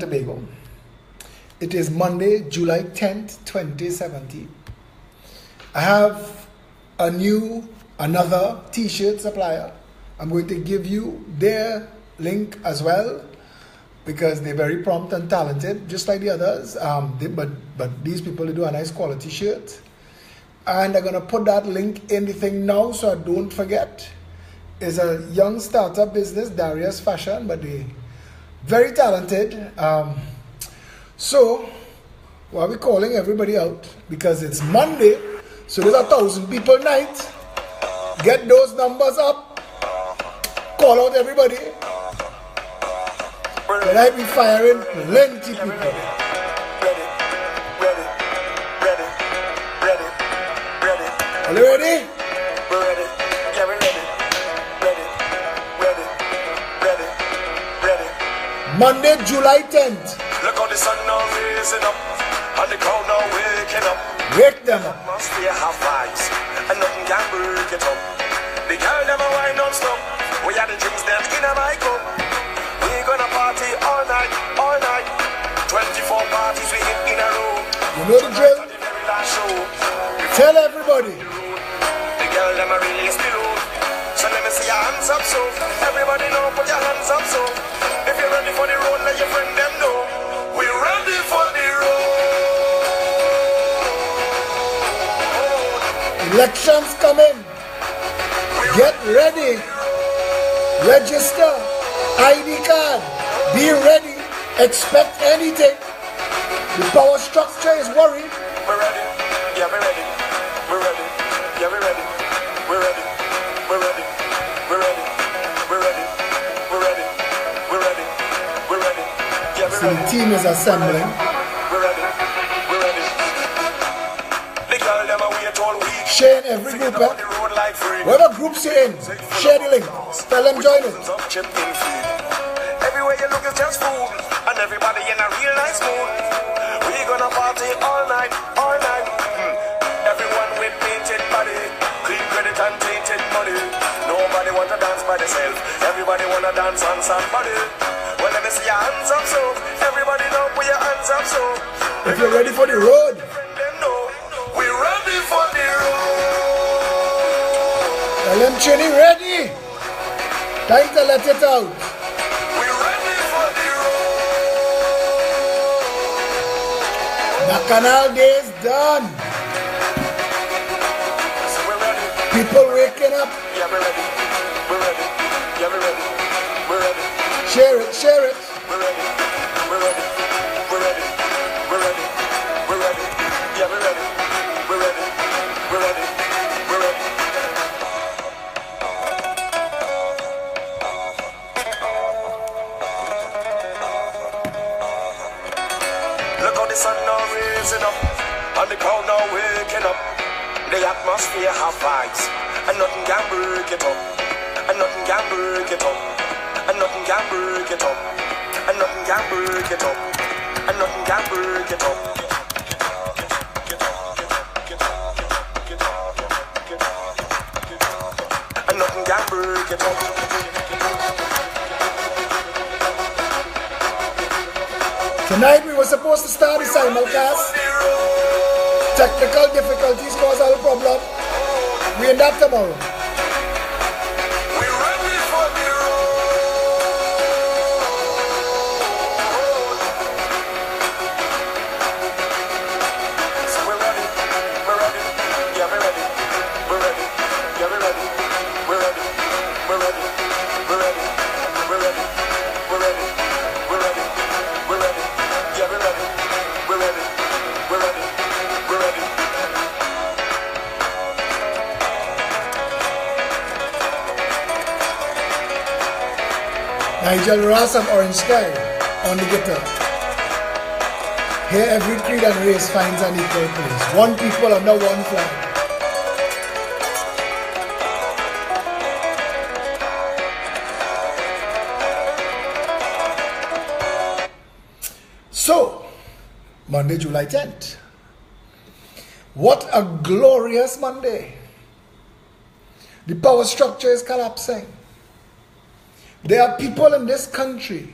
Tobago. It is Monday, July 10th, 2017. I have another t-shirt supplier. I'm going to give you their link as well because they're very prompt and talented, just like the others. But these people, they do a nice quality shirt. And I'm going to put that link in the thing now so I don't forget. It's a young startup business, Darius Fashion, but they very talented. So we'll be calling everybody out because it's Monday. So there's 1,000 people night. Get those numbers up. Call out everybody. And I be firing plenty people. Are you ready? Monday, July 10th. Look how the sun now raising up, and the crowd now waking up. Wake them up. Must be a half vibes, and nothing can break it up. The girl them a wine non-stop. We are the drinks them in a my cup. We gonna party all night, all night. 24 parties we hit in a row. You know the drill. The very last show. Tell everybody. The girl them a release the load. So let me see your hands up, so everybody know, put your hands up, so if you're ready for the road, let your friend them know. We're ready for the road. Elections coming. Get ready. Register. ID card. Be ready. Expect anything. The power structure is worried. We're ready. Yeah, we're ready. We're ready. Yeah, we're ready. We're ready. We're ready. We're ready. We're ready. We're ready. We're ready. We're ready. Yeah, we're So the ready. team is assembling. We're ready. We're ready. The girl them a wait all week. Share in every group. On the road like free. Whatever groups you're in, share the link. Tell them join it. Everywhere you look is just food, and everybody in a real nice mood. We gonna party all night, all night. Everyone with painted body, clean credit and tainted money. Nobody wanna dance by themselves. Everybody wanna dance on somebody. Well, let me see your hands up, so everybody know put your hands up, so If you're ready for the road, them know we ready for the road. tell them Chinny ready. Time to let it out. We ready for the road. Bacchanal day is done. So we're ready. People waking up. Yeah, we're ready. We're ready. Yeah, we're ready. We're ready. Share it, share it. We're ready. We're ready. We're ready. We're ready. We're ready. Yeah, we're ready. We're ready. We're ready. We're ready. Look how the sun now raising up, and the crowd now waking up. The atmosphere have vibes, and nothing can break it up. And nothing can break it up. And nothing can break it up. And nothing can break it up. And nothing can break it up. And nothing can break it up. Tonight we were supposed to start the simulcast. Technical difficulties caused a problem. We end up tomorrow. We're ready for the road. So we're ready. We're ready. Yeah, we're ready. We're ready. Yeah, we're ready. We're ready. We're ready. We're ready. We're ready. We're ready. We're ready. We're ready. Yeah, we're ready. We're ready. We're ready. We're ready. Nigel Ross and Orange Sky on the guitar. Here every creed and race finds an equal place. One people under one flag. So, Monday, July 10th. What a glorious Monday. The power structure is collapsing. There are people in this country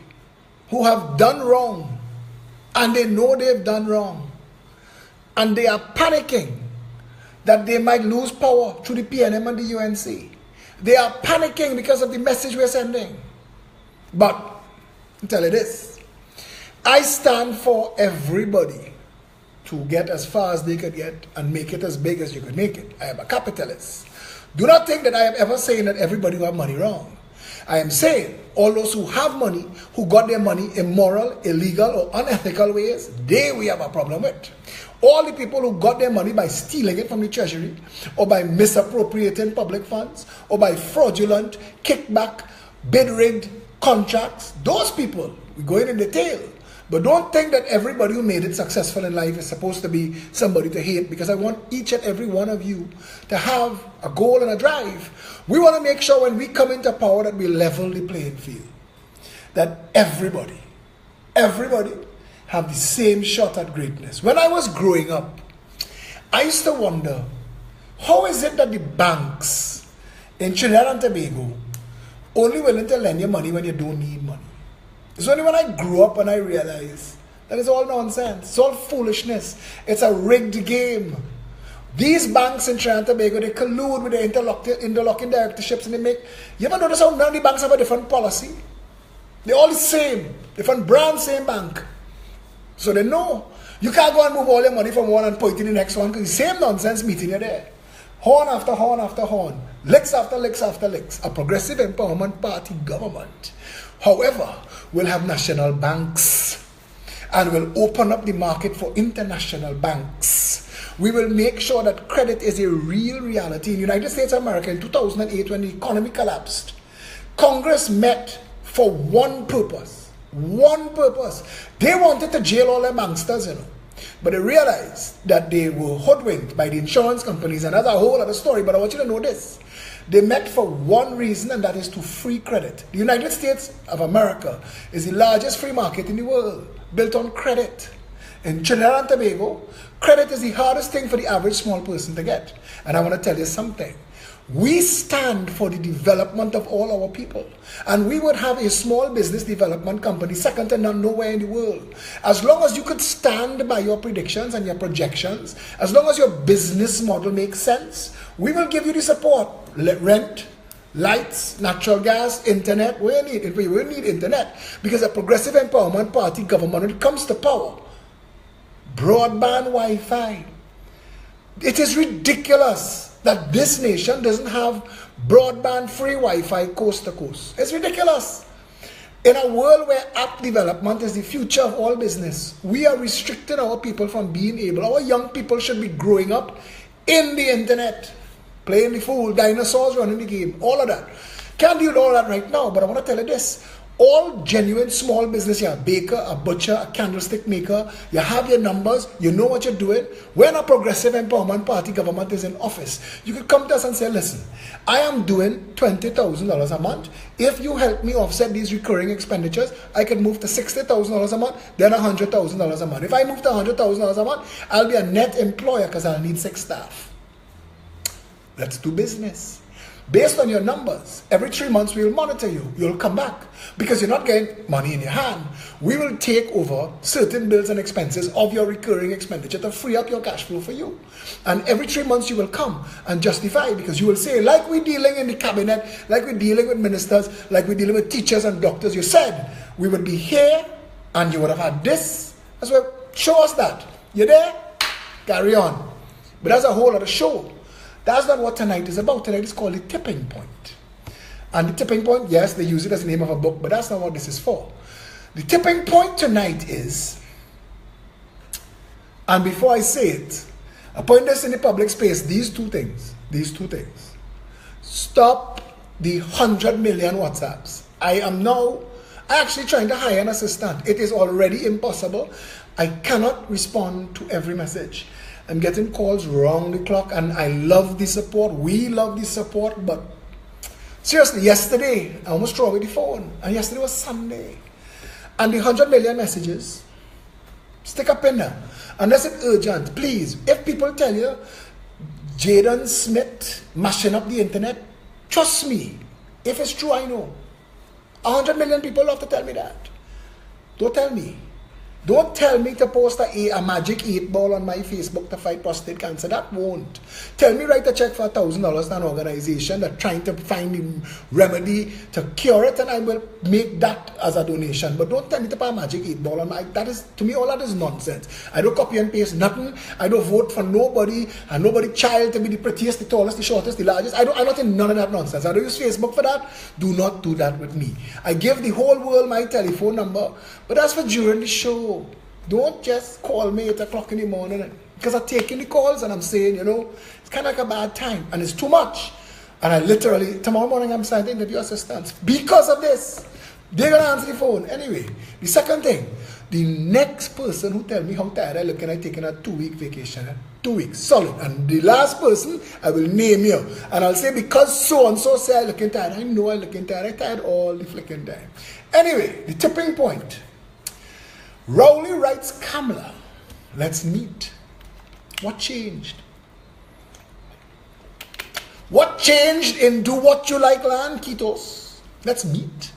who have done wrong and they know they've done wrong, and they are panicking that they might lose power through the PNM and the UNC. They are panicking because of the message we're sending. But, I'll tell you this, I stand for everybody to get as far as they could get and make it as big as you could make it. I am a capitalist. Do not think that I am ever saying that everybody who have money wrong. I am saying all those who have money, who got their money immoral, illegal, or unethical ways, we have a problem with. All the people who got their money by stealing it from the treasury, or by misappropriating public funds, or by fraudulent kickback, bid-rigged contracts, those people, we're going in detail. But don't think that everybody who made it successful in life is supposed to be somebody to hate, because I want each and every one of you to have a goal and a drive. We want to make sure when we come into power that we level the playing field. That everybody have the same shot at greatness. When I was growing up, I used to wonder, how is it that the banks in Trinidad and Tobago only willing to lend you money when you don't need money? It's only when I grew up and I realized that it's all nonsense. It's all foolishness. It's a rigged game. These banks in Trinidad and Tobago, they collude with the interlocking directorships, and they make... You ever notice how none of the banks have a different policy? They're all the same. Different brand, same bank. So they know. You can't go and move all your money from one and put it in the next one, because the same nonsense meeting you there. Horn after horn after horn. Licks after licks after licks. A progressive empowerment party government, however, will have national banks and will open up the market for international banks. We will make sure that credit is a real reality. In the United States of America in 2008, when the economy collapsed, Congress met for one purpose. One purpose. They wanted to jail all their banksters, you know. But they realized that they were hoodwinked by the insurance companies, and that's a whole other story. But I want you to know this. They met for one reason, and that is to free credit. The United States of America is the largest free market in the world, built on credit. In Trinidad and Tobago, credit is the hardest thing for the average small person to get. And I want to tell you something. We stand for the development of all our people. And we would have a small business development company second to none nowhere in the world. As long as you could stand by your predictions and your projections, as long as your business model makes sense, we will give you the support. Rent, lights, natural gas, internet. We will need internet. Because a progressive empowerment party government, when it comes to power, broadband Wi-Fi. It is ridiculous that this nation doesn't have broadband free Wi-Fi coast to coast. It's ridiculous. In a world where app development is the future of all business, we are restricting our people from being able. Our young people should be growing up in the internet, playing the fool, dinosaurs running the game, all of that. Can't do all that right now, but I want to tell you this. All genuine small business, you're a baker, a butcher, a candlestick maker, you have your numbers, you know what you're doing. When a progressive empowerment party government is in office, you could come to us and say, listen, I am doing $20,000 a month. If you help me offset these recurring expenditures, I can move to $60,000 a month, then $100,000 a month. If I move to $100,000 a month, I'll be a net employer because I'll need 6 staff. Let's do business. Based on your numbers, every 3 months we will monitor you. You'll come back because you're not getting money in your hand. We will take over certain bills and expenses of your recurring expenditure to free up your cash flow for you. And every 3 months you will come and justify, because you will say, like we're dealing in the cabinet, like we're dealing with ministers, like we're dealing with teachers and doctors, you said we would be here and you would have had this. That's why, show us that. You're there? Carry on. But that's a whole other show. That's not what tonight is about. Tonight is called the tipping point. And the tipping point, yes, they use it as the name of a book, but that's not what this is for. The tipping point tonight is, and before I say it, I point this in the public space, these two things. Stop the 100 million WhatsApps. I am now actually trying to hire an assistant. It is already impossible. I cannot respond to every message. I'm getting calls round the clock, and I love the support. We love the support, but seriously, yesterday, I almost threw away the phone. And yesterday was Sunday. And the 100 million messages, stick a pin there. Unless it's urgent, please. If people tell you, Jaden Smith mashing up the internet, trust me. If it's true, I know. 100 million people love to tell me that. Don't tell me. Don't tell me to post a magic 8-ball on my Facebook to fight prostate cancer. That won't. Tell me write a check for $1,000 to an organization that's trying to find the remedy to cure it, and I will make that as a donation. But don't tell me to put a magic 8-ball on my. That is, to me, all that is nonsense. I don't copy and paste nothing. I don't vote for nobody and nobody child to be the prettiest, the tallest, the shortest, the largest. I'm not in none of that nonsense. I don't use Facebook for that. Do not do that with me. I give the whole world my telephone number, but that's for during the show. Don't just call me at 8 o'clock in the morning, because I'm taking the calls and I'm saying, you know, it's kind of like a bad time and it's too much. And I literally, tomorrow morning I'm signing interview assistants because of this. They're going to answer the phone. Anyway, the second thing, the next person who tell me how tired I look and I taking a 2-week vacation, 2 weeks, solid. And the last person, I will name you. And I'll say, because so-and-so say I looking tired. I know I looking tired. I tired all the flicking time. Anyway, the tipping point. Rowley writes, Kamala, let's meet. What changed? What changed in Do What You Like land, Kitos? Let's meet.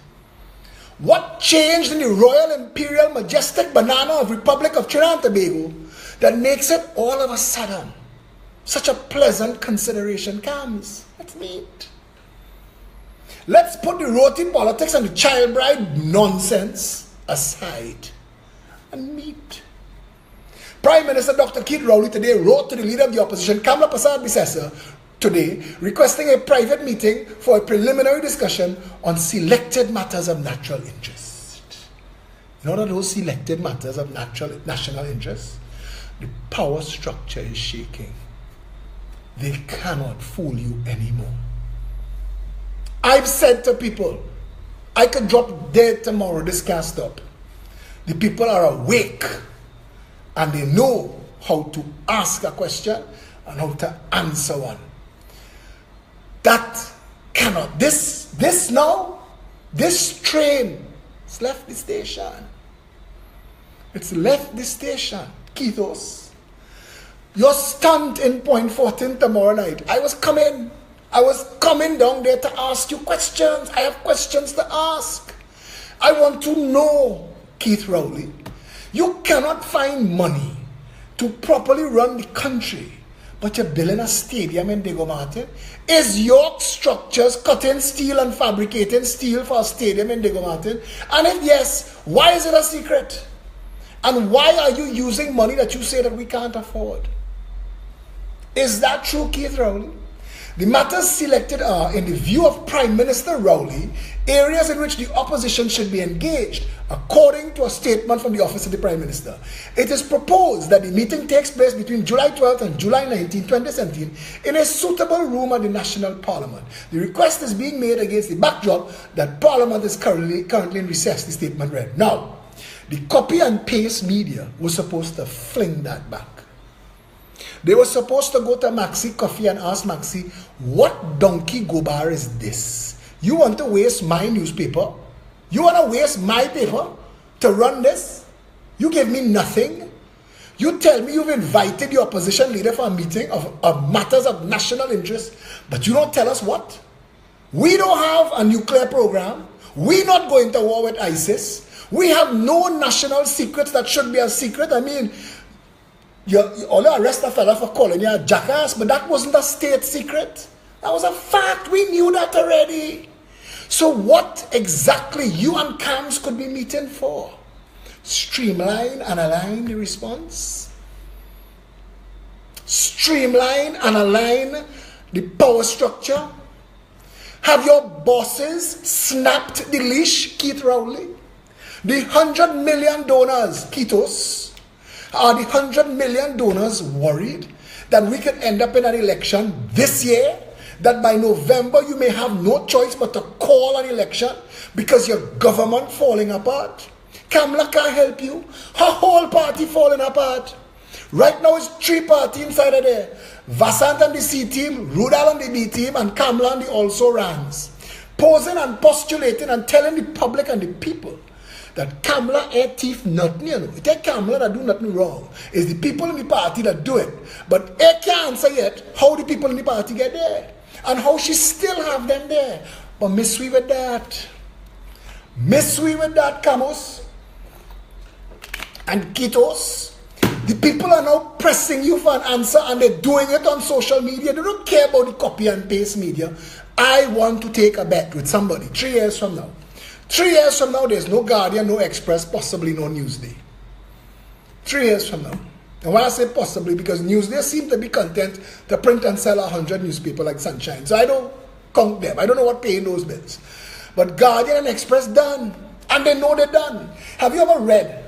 What changed in the Royal Imperial Majestic Banana of Republic of Trinidad and Tobago that makes it all of a sudden such a pleasant consideration comes? Let's meet. Let's put the roti politics and the child bride nonsense aside and meet. Prime Minister Dr. Keith Rowley today wrote to the leader of the opposition, Kamla Persad-Bissessar, today requesting a private meeting for a preliminary discussion on selected matters of natural interest. You know what those selected matters of national interest? The power structure is shaking. They cannot fool you anymore. I've said to people, I could drop dead tomorrow, this can't stop. The people are awake and they know how to ask a question and how to answer one. That cannot. This train, it's left the station. It's left the station. Keithos, you're stunned in Point 14 tomorrow night. I was coming down there to ask you questions. I have questions to ask. I want to know, Keith Rowley, you cannot find money to properly run the country, but you're building a stadium in Diego Martin. Is York Structures cutting steel and fabricating steel for a stadium in Diego Martin? And if yes, why is it a secret? And why are you using money that you say that we can't afford? Is that true, Keith Rowley? The matters selected are, in the view of Prime Minister Rowley, areas in which the opposition should be engaged, according to a statement from the Office of the Prime Minister. It is proposed that the meeting takes place between July 12th and July 19, 2017, in a suitable room at the National Parliament. The request is being made against the backdrop that Parliament is currently in recess, the statement read. Now, the copy and paste media was supposed to fling that back. They were supposed to go to Maxi Coffee and ask Maxi, what donkey gobar is this? You want to waste my newspaper? You want to waste my paper to run this? You give me nothing? You tell me you've invited the opposition leader for a meeting of matters of national interest, but you don't tell us what? We don't have a nuclear program. We're not going to war with ISIS. We have no national secrets that should be a secret. I mean, you only arrest a fella for calling you a jackass, but that wasn't a state secret. That was a fact. We knew that already. So what exactly you and Cams could be meeting for? Streamline and align the response? Streamline and align the power structure? Have your bosses snapped the leash, Keith Rowley? The 100 million donors, Kitos, are the 100 million donors worried that we could end up in an election this year, that by November you may have no choice but to call an election because your government falling apart? Kamala can't help you. Her whole party falling apart. Right now it's 3 parties inside of there. Vasant and the C team, Rudal and the B team, and Kamala and the also ranks. Posing and postulating and telling the public and the people that Kamala ain't thief nothing, you know. It ain't Kamala that do nothing wrong. It's the people in the party that do it. But I can't answer yet how the people in the party get there. And how she still have them there. But miss we with that. Miss we with that, Camus. and Quitos. The people are now pressing you for an answer, and they're doing it on social media. They don't care about the copy and paste media. I want to take a bet with somebody 3 years from now. 3 years from now, there's no Guardian, no Express, possibly no Newsday. 3 years from now. And why I say possibly, because Newsday seem to be content to print and sell 100 newspapers like Sunshine. So I don't count them. I don't know what paying those bills. But Guardian and Express done. And they know they're done. Have you ever read?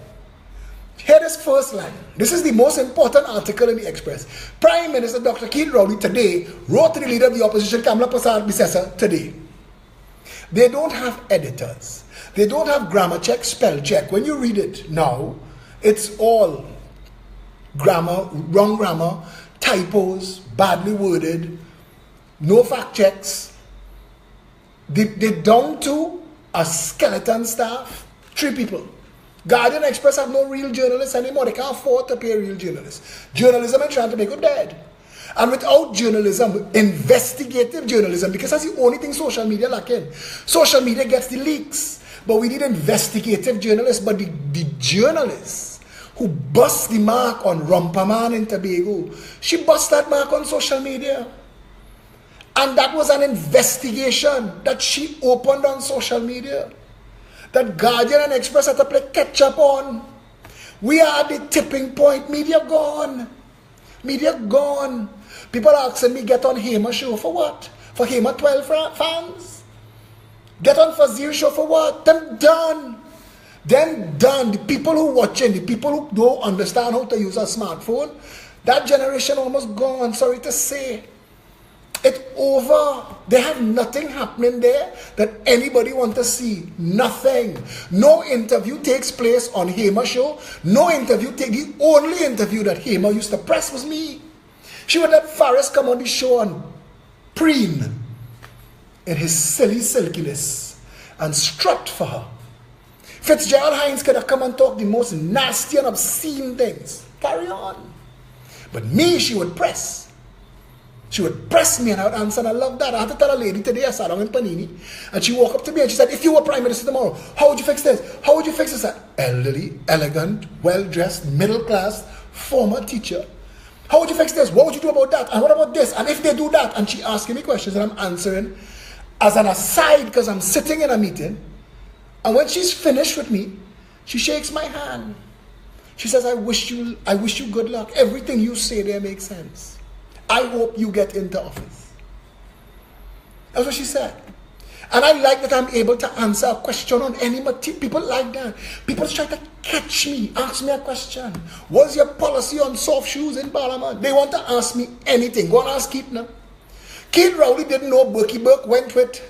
Hear this first line. This is the most important article in the Express. Prime Minister Dr. Keith Rowley today wrote to the leader of the opposition, Kamala Prasad Bisesa, today. They don't have editors. They don't have grammar check, spell check. When you read it now, it's all grammar, wrong grammar, typos, badly worded, no fact checks. They're down to a skeleton staff, 3 people. Guardian Express have no real journalists anymore. They can't afford to pay real journalists. Journalism is trying to make it dead. And without journalism, investigative journalism, because that's the only thing social media lacking. Social media gets the leaks, but we need investigative journalists. But the journalists who bust the mark on Rompaman in Tobago, she bust that mark on social media. And that was an investigation that she opened on social media, that Guardian and Express had to play catch up on. We are at the tipping point. Media gone. Media gone. People are asking me, get on Hema show for what? For Hema 12 fans? Get on Fazil show for what? Them done. Them done. The people who watching, the people who don't understand how to use a smartphone, that generation almost gone, sorry to say. It's over. They have nothing happening there that anybody want to see. Nothing. No interview takes place on Hema show. No interview. The only interview that Hema used to press was me. She would let Faris come on the show and preen in his silly silkiness and strut for her. Fitzgerald Hines could have come and talk the most nasty and obscene things. Carry on. But me, she would press. She would press me and I would answer, and I love that. I had to tell a lady today, I sat down in Panini, and she walked up to me and she said, if you were Prime Minister tomorrow, how would you fix this? How would you fix this? Elderly, elegant, well-dressed, middle-class, former teacher. How would you fix this? What would you do about that? And what about this? And if they do that? And she asking me questions and I'm answering as an aside because I'm sitting in a meeting. And when she's finished with me, she shakes my hand. She says, I wish you good luck. Everything you say there makes sense. I hope you get into office. That's what she said. And I like that I'm able to answer a question on any material. People like that. People try to catch me, ask me a question. What's your policy on soft shoes in Parliament? They want to ask me anything. Go and ask Keith now. Keith Rowley didn't know Berkey Burke went with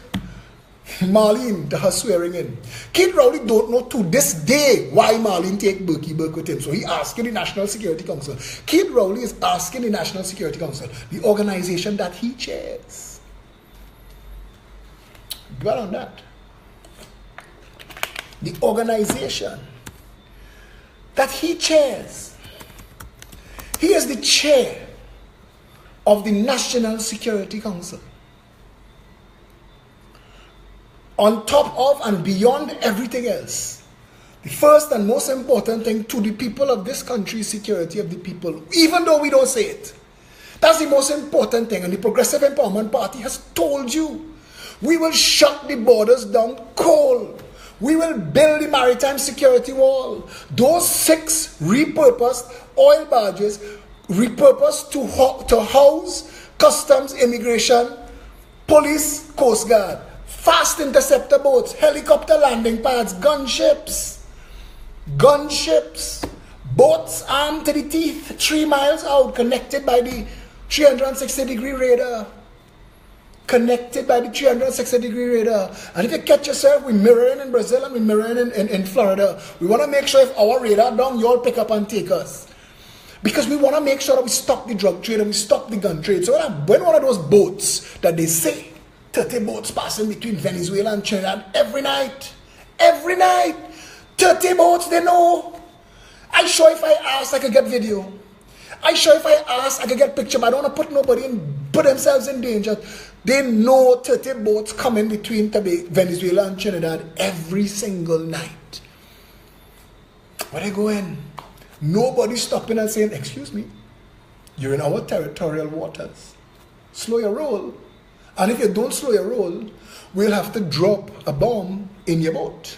Marlene to her swearing in. Keith Rowley don't know to this day why Marlene take Berkey Burke with him. So he asking the National Security Council. Keith Rowley is asking the National Security Council, the organization that he chairs. Dwell on that. The organization that he chairs. He is the chair of the National Security Council. On top of and beyond everything else, the first and most important thing to the people of this country is security of the people, even though we don't say it. That's the most important thing, and the Progressive Empowerment Party has told you. We will shut the borders down cold. We will build the maritime security wall. Those 6 repurposed oil barges, repurposed to house customs, immigration, police, coast guard, fast interceptor boats, helicopter landing pads, gunships, boats armed to the teeth, 3 miles out, connected by the 360-degree radar. Connected by the 360-degree radar. And if you catch yourself, we're mirroring in Brazil and we're mirroring in Florida. We want to make sure if our radar down, you all pick up and take us. Because we want to make sure that we stop the drug trade and we stop the gun trade. So when one of those boats that they say, 30 boats passing between Venezuela and Trinidad every night, 30 boats, they know. I sure if I ask, I could get video. I sure if I ask, I could get picture, but I don't want to put nobody in, put themselves in danger. They know 30 boats coming between Venezuela and Trinidad every single night. Where they going? Nobody stopping and saying, excuse me, you're in our territorial waters. Slow your roll. And if you don't slow your roll, we'll have to drop a bomb in your boat.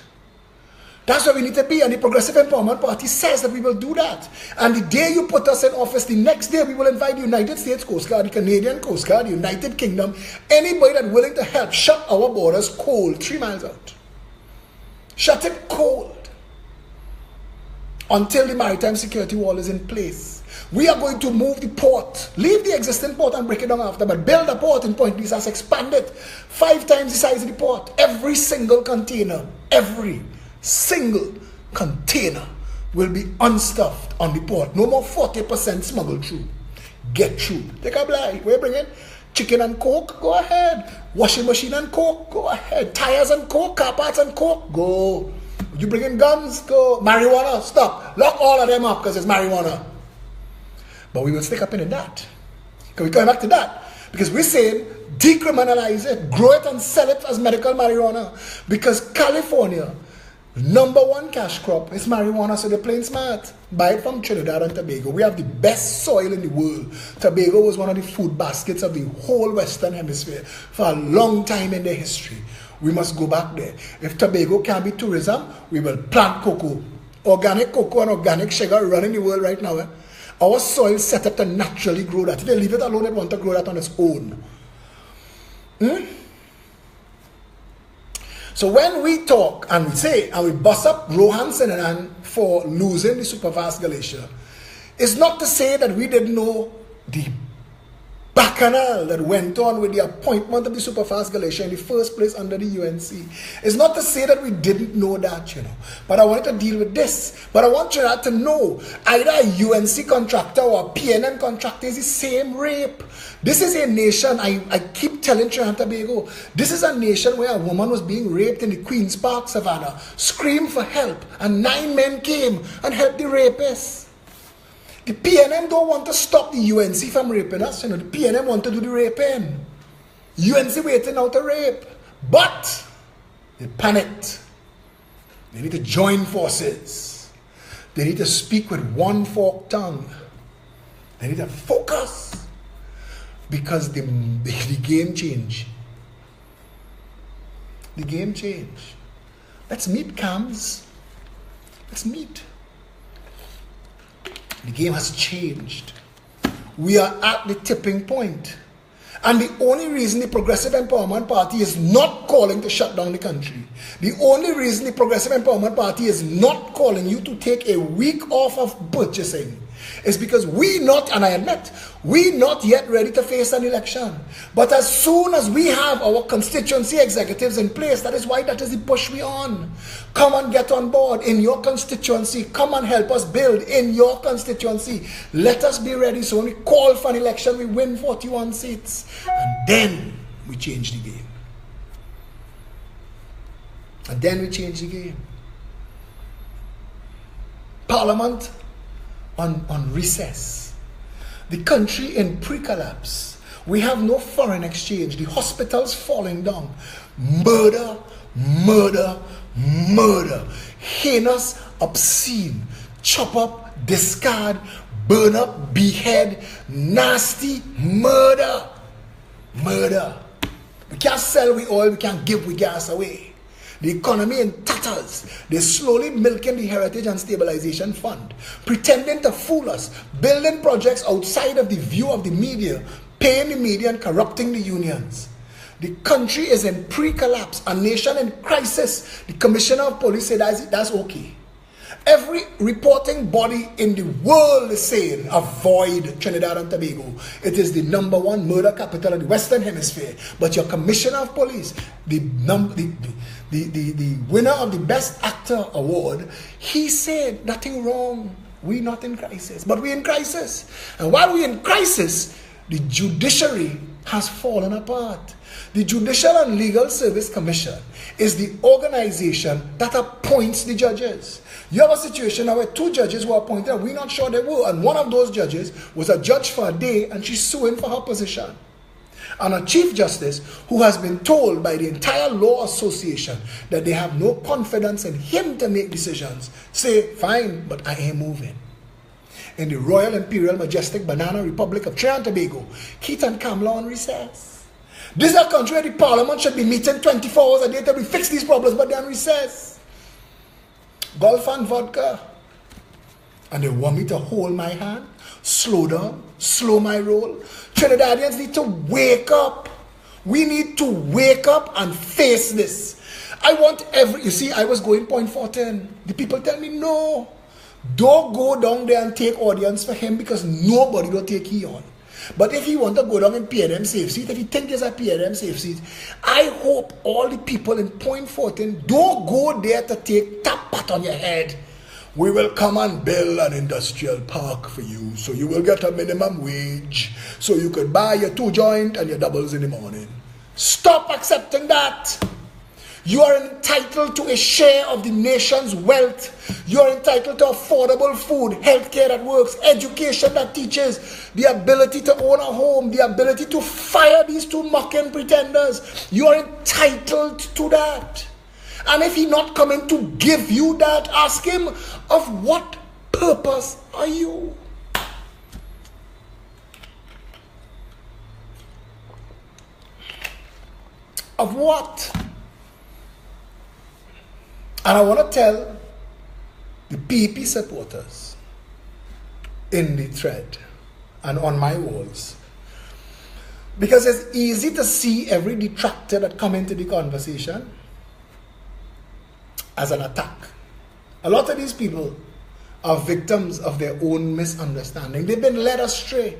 That's where we need to be. And the Progressive Empowerment Party says that we will do that. And the day you put us in office, the next day we will invite the United States Coast Guard, the Canadian Coast Guard, the United Kingdom, anybody that's willing to help shut our borders cold 3 miles out. Shut it cold. Until the maritime security wall is in place. We are going to move the port. Leave the existing port and break it down after, but build a port in Point Lisas, expand it 5 times the size of the port. Every single container will be unstuffed on the port. No more 40% smuggled through. Get through. Take a blind. Where bring it? Chicken and Coke? Go ahead. Washing machine and Coke? Go ahead. Tires and Coke? Car parts and Coke? Go. You bring in guns? Go. Marijuana? Stop. Lock all of them up because it's marijuana. But we will stick up in that. Because we're coming back to that. Because we're saying decriminalize it, grow it and sell it as medical marijuana. Because California, #1 cash crop is marijuana, so they're playing smart. Buy it from Trinidad and Tobago. We have the best soil in the world. Tobago was one of the food baskets of the whole Western Hemisphere for a long time in their history. We must go back there. If Tobago can be tourism, we will plant cocoa. Organic cocoa and organic sugar running the world right now. Our soil is set up to naturally grow that. If they leave it alone, they want to grow that on its own. So when we talk and we say, and we bust up Rohan Sinanan for losing the Superfast Glacier, it's not to say that we didn't know the bacchanal that went on with the appointment of the Superfast Glacier in the first place under the UNC. It's not to say that we didn't know that, But I wanted to deal with this. But I want you to know, either a UNC contractor or a PNM contractor is the same rape. This is a nation, I keep telling Trinidad and Tobago, this is a nation where a woman was being raped in the Queen's Park, Savannah, screamed for help, and 9 men came and helped the rapist. The PNM don't want to stop the UNC from raping us. The PNM want to do the raping. UNC waiting out to rape. But they panicked. They need to join forces. They need to speak with one forked tongue. They need to focus. Because the game changed. The game changed. Let's meet, Cams. Let's meet. The game has changed. We are at the tipping point. And the only reason the Progressive Empowerment Party is not calling to shut down the country, the only reason the Progressive Empowerment Party is not calling you to take a week off of purchasing is because we not, and I admit, we not yet ready to face an election. But as soon as we have our constituency executives in place, that is the push we on. Come and get on board in your constituency. Come and help us build in your constituency. Let us be ready so when we call for an election, we win 41 seats. And then we change the game. And then we change the game. Parliament on recess. The country in pre-collapse. We have no foreign exchange. The hospitals falling down. Murder, murder, murder. Heinous, obscene. Chop up, discard, burn up, behead, nasty murder. Murder. We can't sell we oil, we can't give we gas away. The economy in tatters. They're slowly milking the Heritage and Stabilization Fund, pretending to fool us, building projects outside of the view of the media, paying the media and corrupting the unions. The country is in pre-collapse, a nation in crisis. The Commissioner of Police said that's okay. Every reporting body in the world is saying avoid Trinidad and Tobago. It is the #1 murder capital of the Western Hemisphere. But your Commissioner of Police, the winner of the Best Actor Award, he said nothing wrong. We're not in crisis, but we're in crisis. And while we're in crisis, the judiciary has fallen apart. The Judicial and Legal Service Commission is the organization that appoints the judges. You have a situation now where 2 judges were appointed, we're not sure they were, and one of those judges was a judge for a day, and she's suing for her position. And a Chief Justice who has been told by the entire Law Association that they have no confidence in him to make decisions, say, fine, but I ain't moving. In the Royal Imperial Majestic Banana Republic of Trinidad and Tobago, Keith and Kamla on recess. This is a country where the Parliament should be meeting 24 hours a day to fix these problems, but they're on recess. Golf and vodka. And they want me to hold my hand, slow down, slow my roll. Trinidadians need to wake up. We need to wake up and face this. You see, I was going point 14. The people tell me, no, don't go down there and take audience for him because nobody will take he on. But if he want to go down and pay them safe seat, if he think there's a pay them safe seat, I hope all the people in point 14 don't go there to take tap pat on your head. We will come and build an industrial park for you, so you will get a minimum wage, so you could buy your 2 joint and your doubles in the morning. Stop accepting that. You are entitled to a share of the nation's wealth. You are entitled to affordable food, healthcare that works, education that teaches, the ability to own a home, the ability to fire these 2 mocking pretenders. You are entitled to that. And if he's not coming to give you that, ask him, of what purpose are you? Of what? And I want to tell the PEP supporters in the thread and on my walls, because it's easy to see every detractor that come into the conversation as an attack. A lot of these people are victims of their own misunderstanding. They've been led astray.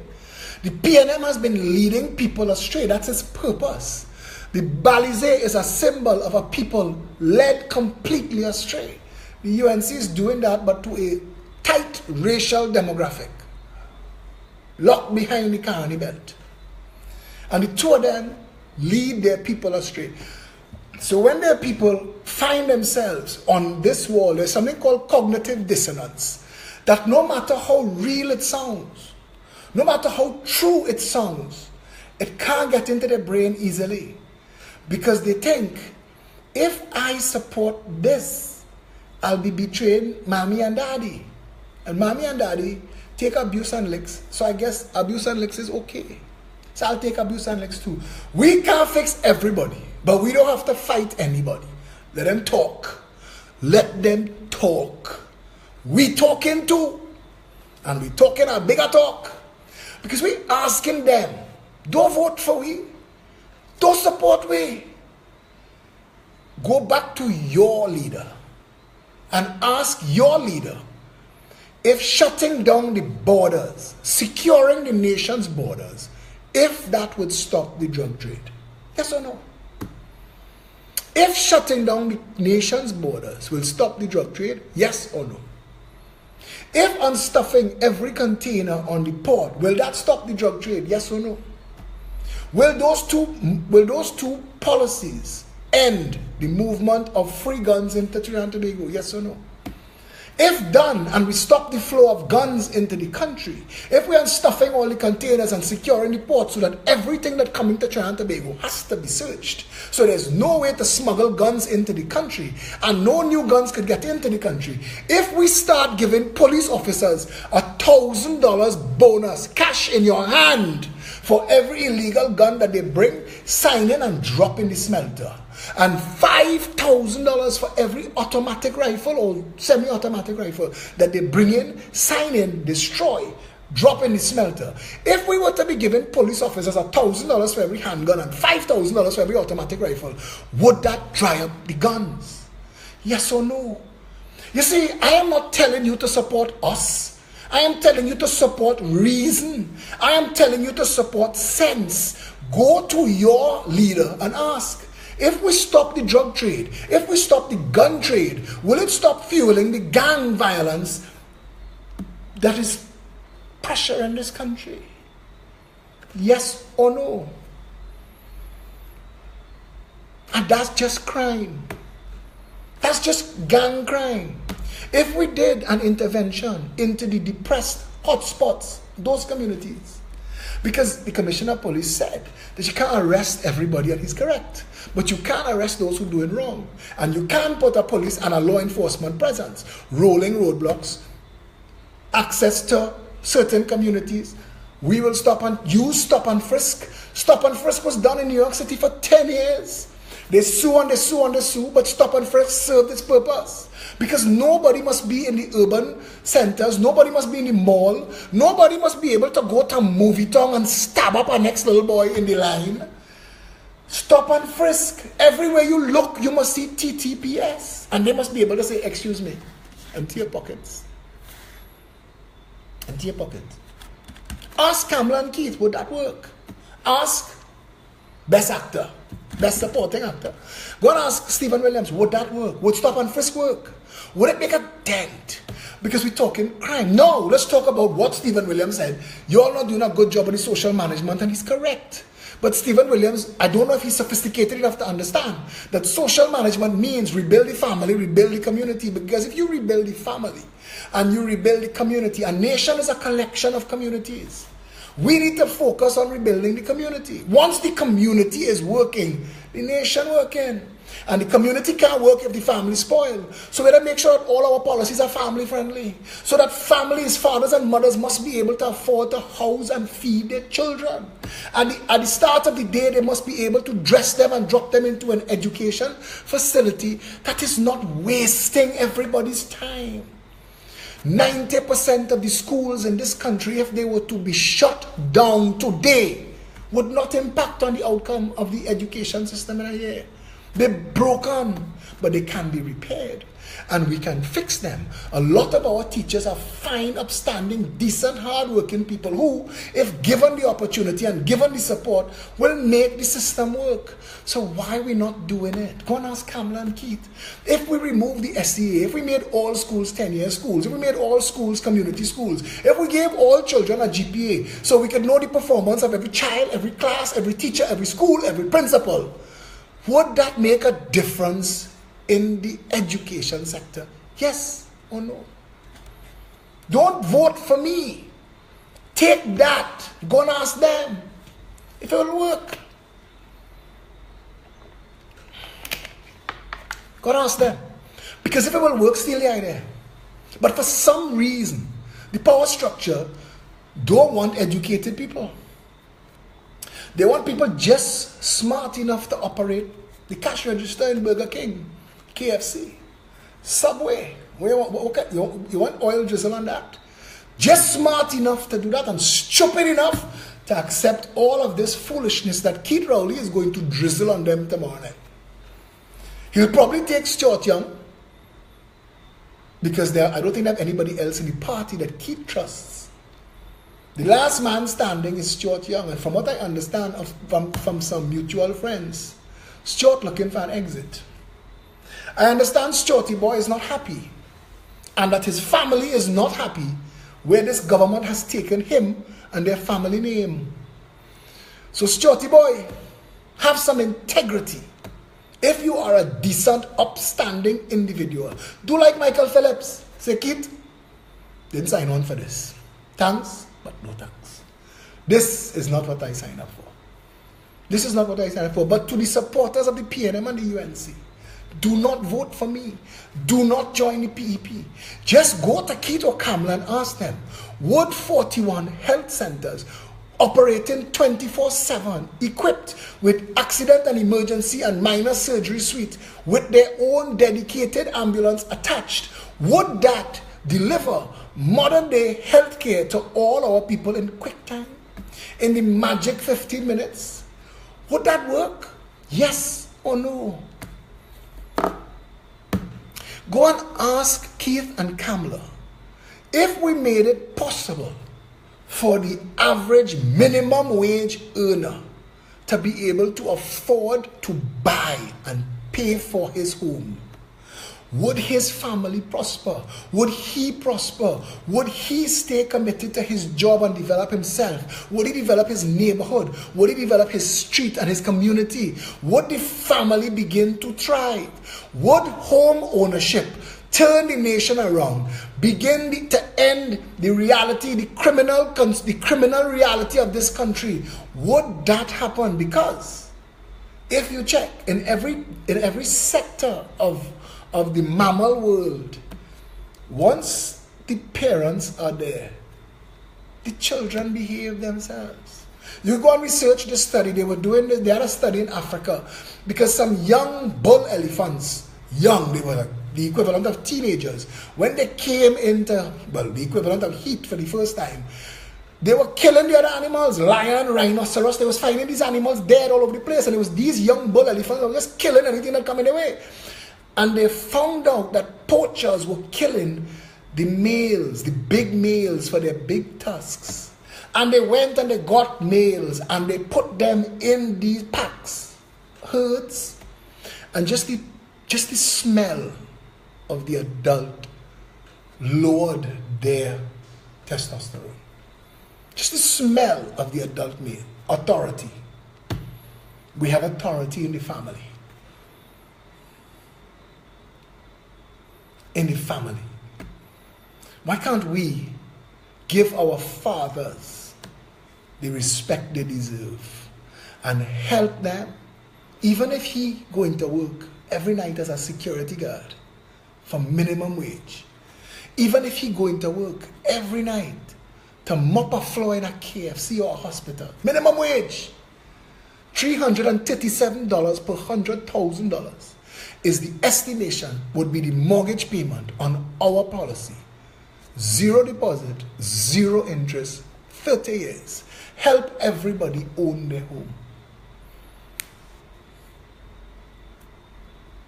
The PNM has been leading people astray. That's its purpose. The Balize is a symbol of a people led completely astray. The UNC is doing that, but to a tight racial demographic, locked behind the Carney belt. And the 2 of them lead their people astray. So when their people find themselves on this wall, there's something called cognitive dissonance. That no matter how real it sounds, no matter how true it sounds, it can't get into their brain easily. Because they think, if I support this, I'll be betraying mommy and daddy. And mommy and daddy take abuse and licks. So I guess abuse and licks is okay. So I'll take abuse and licks too. We can't fix everybody, but we don't have to fight anybody. Let them talk. Let them talk. We talking too. And we talking a bigger talk. Because we asking them, don't vote for we. Don't support we. Go back to your leader and ask your leader if shutting down the borders, securing the nation's borders, if that would stop the drug trade. Yes or no? If shutting down the nation's borders will stop the drug trade, yes or no? If unstuffing every container on the port, will that stop the drug trade? Yes or no? Will those two policies end the movement of free guns into Trinidad and Tobago? Yes or no? If done and we stop the flow of guns into the country, if we are stuffing all the containers and securing the ports so that everything that comes into Trinidad and Tobago has to be searched, so there's no way to smuggle guns into the country and no new guns could get into the country, if we start giving police officers $1,000 bonus, cash in your hand, for every illegal gun that they bring, sign in and drop in the smelter, and $5,000 for every automatic rifle or semi-automatic rifle that they bring in, sign in, destroy, drop in the smelter. If we were to be giving police officers $1,000 for every handgun and $5,000 for every automatic rifle, would that dry up the guns? Yes or no? You see, I am not telling you to support us. I am telling you to support reason. I am telling you to support sense. Go to your leader and ask, if we stop the drug trade, if we stop the gun trade, will it stop fueling the gang violence that is pressure in this country? Yes or no? And that's just crime. That's just gang crime. If we did an intervention into the depressed hotspots, those communities, Because the Commissioner of Police said that you can't arrest everybody, and he's correct. But you can't arrest those who do it wrong. And you can't put a police and a law enforcement presence, rolling roadblocks, access to certain communities. We will stop and frisk. Stop and frisk was done in New York City for 10 years. They sue and they sue and they sue, but stop and frisk served its purpose. Because nobody must be in the urban centers, nobody must be in the mall, nobody must be able to go to movie town and stab up a next little boy in the line. Stop and frisk. Everywhere you look, you must see TTPS. And they must be able to say, excuse me, empty your pockets. Empty your pocket. Ask Kamala and Keith, would that work? Ask Best Actor, Best Supporting Actor. Go and ask Stephen Williams, would that work? Would stop and frisk work? Would it make a dent? Because we're talking crime. No, let's talk about what Stephen Williams said. You're not doing a good job in the social management, and he's correct. But Stephen Williams, I don't know if he's sophisticated enough to understand that social management means rebuild the family, rebuild the community. Because if you rebuild the family and you rebuild the community, a nation is a collection of communities. We need to focus on rebuilding the community. Once the community is working, the nation working. And the community can't work if the family is spoiled. So we have to make sure that all our policies are family friendly. So that families, fathers and mothers must be able to afford to house and feed their children. And at the start of the day, they must be able to dress them and drop them into an education facility that is not wasting everybody's time. 90% of the schools in this country, if they were to be shut down today, would not impact on the outcome of the education system in a year. They're broken, but they can be repaired. And we can fix them. A lot of our teachers are fine, upstanding, decent, hard-working people who, if given the opportunity and given the support, will make the system work. So why are we not doing it? Go and ask Kamala and Keith. If we remove the SEA, if we made all schools 10-year schools, if we made all schools community schools, if we gave all children a GPA so we could know the performance of every child, every class, every teacher, every school, every principal, would that make a difference in the education sector? Yes or no? Don't vote for me. Take that. Go and ask them if it will work. Go and ask them. Because if it will work, steal the idea. But for some reason, the power structure don't want educated people. They want people just smart enough to operate the cash register in Burger King, KFC, Subway. You want oil drizzle on that? Just smart enough to do that and stupid enough to accept all of this foolishness that Keith Rowley is going to drizzle on them tomorrow night. He'll probably take Stuart Young because I don't think they have anybody else in the party that Keith trusts. The last man standing is Stuart Young, and from what I understand from some mutual friends, Stuart looking for an exit. I understand Stuarty Boy is not happy, and that his family is not happy where this government has taken him and their family name. So Stuarty Boy, have some integrity. If you are a decent, upstanding individual, do like Michael Phillips. Say, Keith, didn't sign on for this. Thanks, but no thanks. This is not what I signed up for. This is not what I signed up for. But to the supporters of the PNM and the UNC, do not vote for me. Do not join the PEP. Just go to Keith or Kamala and ask them, would 41 health centers operating 24/7, equipped with accident and emergency and minor surgery suite with their own dedicated ambulance attached, would that deliver modern day healthcare to all our people in quick time, in the magic 15 minutes? Would that work? Yes or no? Go and ask Keith and Kamala if we made it possible for the average minimum wage earner to be able to afford to buy and pay for his home. Would his family prosper? Would he prosper? Would he stay committed to his job and develop himself? Would he develop his neighborhood? Would he develop his street and his community? Would the family begin to thrive? Would home ownership turn the nation around, begin to end the reality, the criminal reality of this country, would that happen? Because if you check in every sector of the mammal world, once the parents are there, the children behave themselves. You go and research the study. They had a study in Africa, because some young bull elephants, they were like the equivalent of teenagers, when they came into, the equivalent of heat for the first time, they were killing the other animals, lion, rhinoceros. They was finding these animals dead all over the place, and it was these young bull elephants that were just killing anything that come in their way. And they found out that poachers were killing the males, the big males, for their big tusks. And they went and they got males and they put them in these packs, herds, and just the smell of the adult lowered their testosterone. Just the smell of the adult male. Authority. We have authority in the family. In the family. Why can't we give our fathers the respect they deserve and help them, even if he going to work every night as a security guard for minimum wage, even if he going to work every night to mop a floor in a KFC or a hospital, minimum wage, $337 per $100,000 is the estimation would be the mortgage payment on our policy. 0 deposit, 0 interest, 30 years. Help everybody own their home.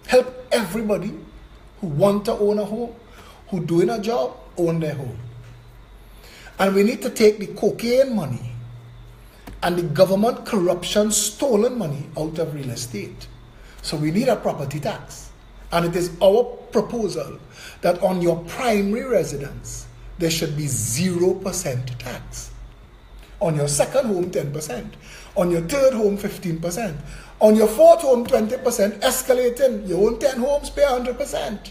Help everybody who want to own a home, who doing a job, own their home. And we need to take the cocaine money and the government corruption stolen money out of real estate. So we need a property tax. And it is our proposal that on your primary residence, there should be 0% tax. On your second home, 10%. On your third home, 15%. On your fourth home, 20%, escalating. You own 10 homes, pay 100%.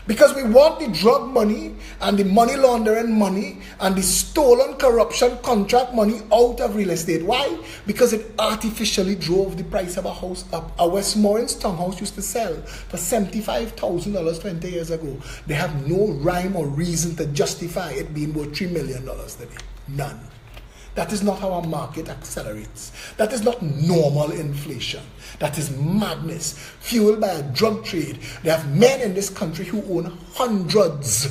Because we want the drug money and the money laundering money and the stolen corruption contract money out of real estate. Why? Because it artificially drove the price of a house up. A Westmoreland's townhouse used to sell for $75,000 20 years ago. They have no rhyme or reason to justify it being worth $3 million today. None. That is not how our market accelerates. That is not normal inflation. That is madness, fueled by a drug trade. They have men in this country who own hundreds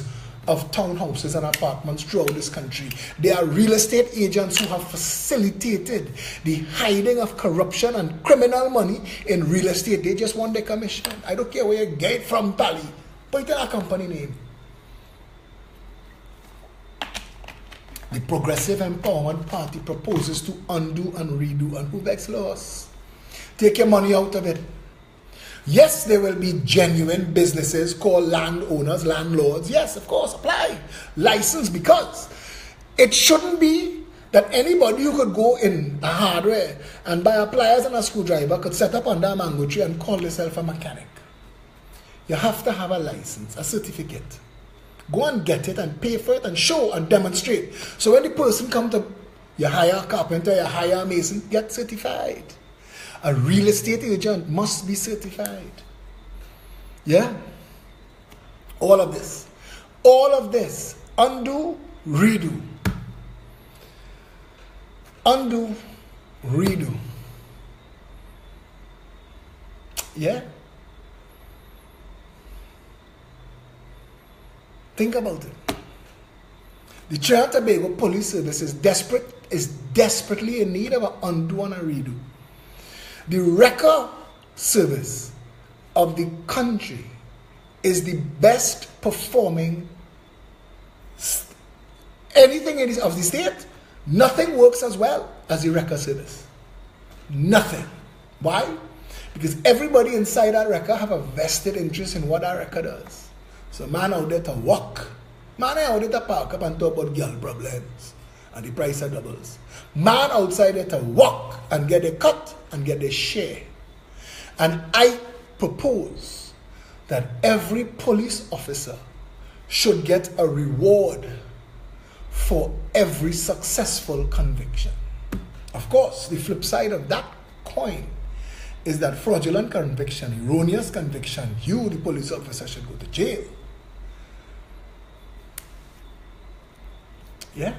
of townhouses and apartments throughout this country. They are real estate agents who have facilitated the hiding of corruption and criminal money in real estate. They just want their commission. I don't care where you get it from, Pally. Put it in a company name. The Progressive Empowerment Party proposes to undo and redo, and who begs laws? Take your money out of it. Yes, there will be genuine businesses called landowners, landlords. Yes, of course, apply. License, because it shouldn't be that anybody who could go in a hardware and buy a pliers and a screwdriver could set up under a mango tree and call yourself a mechanic. You have to have a license, a certificate. Go and get it and pay for it and show and demonstrate. So when the person comes to, you hire a carpenter, you hire a mason, get certified. A real estate agent must be certified. Yeah? All of this. All of this. Undo, redo. Undo, redo. Yeah? Think about it. The Trinidad and Tobago Police Service is desperately in need of an undo and a redo. The record service of the country is the best performing anything of the state. Nothing works as well as the record service. Nothing. Why? Because everybody inside that record have a vested interest in what that record does. So man out there to walk. Man out there to park up and talk about girl problems. And the price of doubles. Man outside there to walk and get a cut and get a share. And I propose that every police officer should get a reward for every successful conviction. Of course, the flip side of that coin is that fraudulent conviction, erroneous conviction, you, the police officer, should go to jail. Yeah?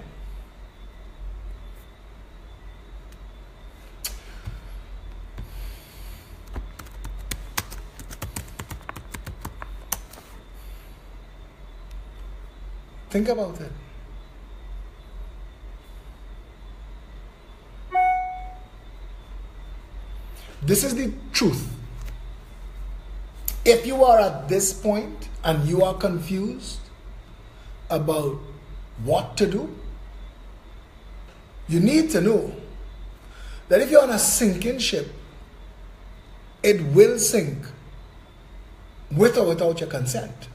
Think about it. This is the truth. If you are at this point and you are confused about what to do, you need to know that if you're on a sinking ship, it will sink with or without your consent.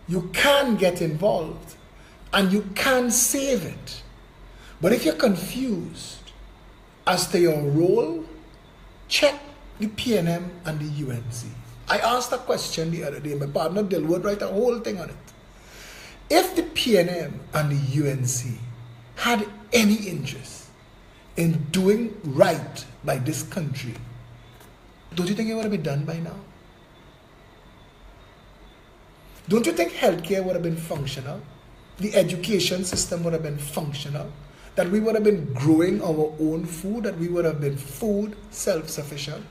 You can get involved and you can save it. But if you're confused as to your role, check the PNM and the UNC. I asked a question the other day. My partner Dilwood wrote a whole thing on it. If the PNM and the UNC had any interest in doing right by this country, don't you think it would have been done by now? Don't you think healthcare would have been functional? The education system would have been functional? That we would have been growing our own food? That we would have been food self-sufficient?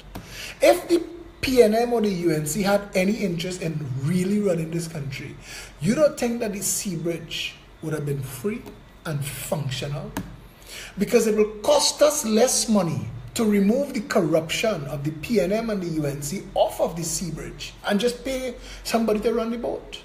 If the PNM or the UNC had any interest in really running this country, you don't think that the Sea Bridge would have been free and functional? Because it will cost us less money to remove the corruption of the PNM and the UNC off of the Sea Bridge and just pay somebody to run the boat.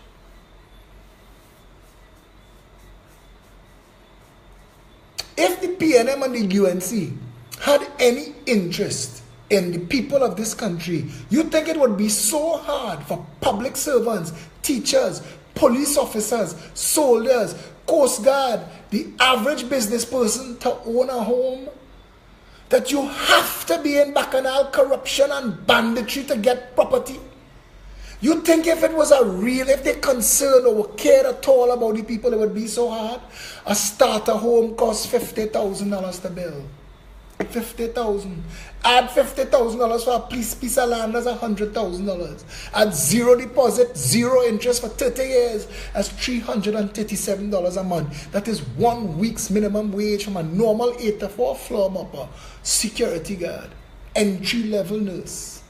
If the PNM and the UNC had any interest in the people of this country, you think it would be so hard for public servants, teachers, police officers, soldiers, Coast Guard, the average business person to own a home? That you have to be in bacchanal corruption and banditry to get property? You think if it was if they concerned or cared at all about the people, it would be so hard? A starter home costs $50,000 to build. $50,000. Add $50,000 for a piece of land, that's $100,000. Add zero deposit, zero interest for 30 years, that's $337 a month. That is 1 week's minimum wage from a normal 8 to 4 floor mopper, security guard, entry-level nurse.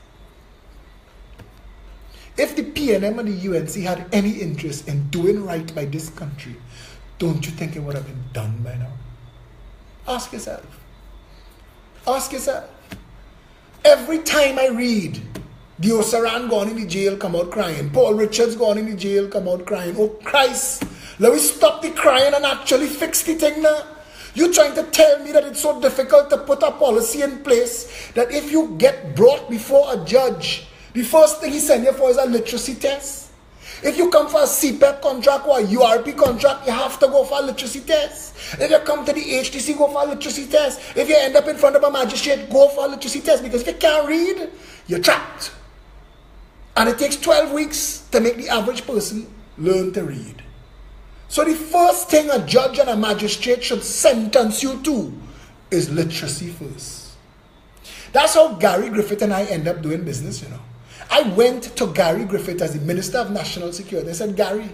If the PNM and the UNC had any interest in doing right by this country, don't you think it would have been done by now? Ask yourself. Ask yourself. Every time I read, Dio Saran gone in the jail, come out crying. Paul Richards gone in the jail, come out crying. Oh Christ, let me stop the crying and actually fix the thing now. You trying to tell me that it's so difficult to put a policy in place that if you get brought before a judge, the first thing he send you for is a literacy test? If you come for a CPEP contract or a URP contract, you have to go for a literacy test. If you come to the HTC, go for a literacy test. If you end up in front of a magistrate, go for a literacy test. Because if you can't read, you're trapped. And it takes 12 weeks to make the average person learn to read. So the first thing a judge and a magistrate should sentence you to is literacy first. That's how Gary Griffith and I end up doing business, you know. I went to Gary Griffith as the Minister of National Security. I said, Gary,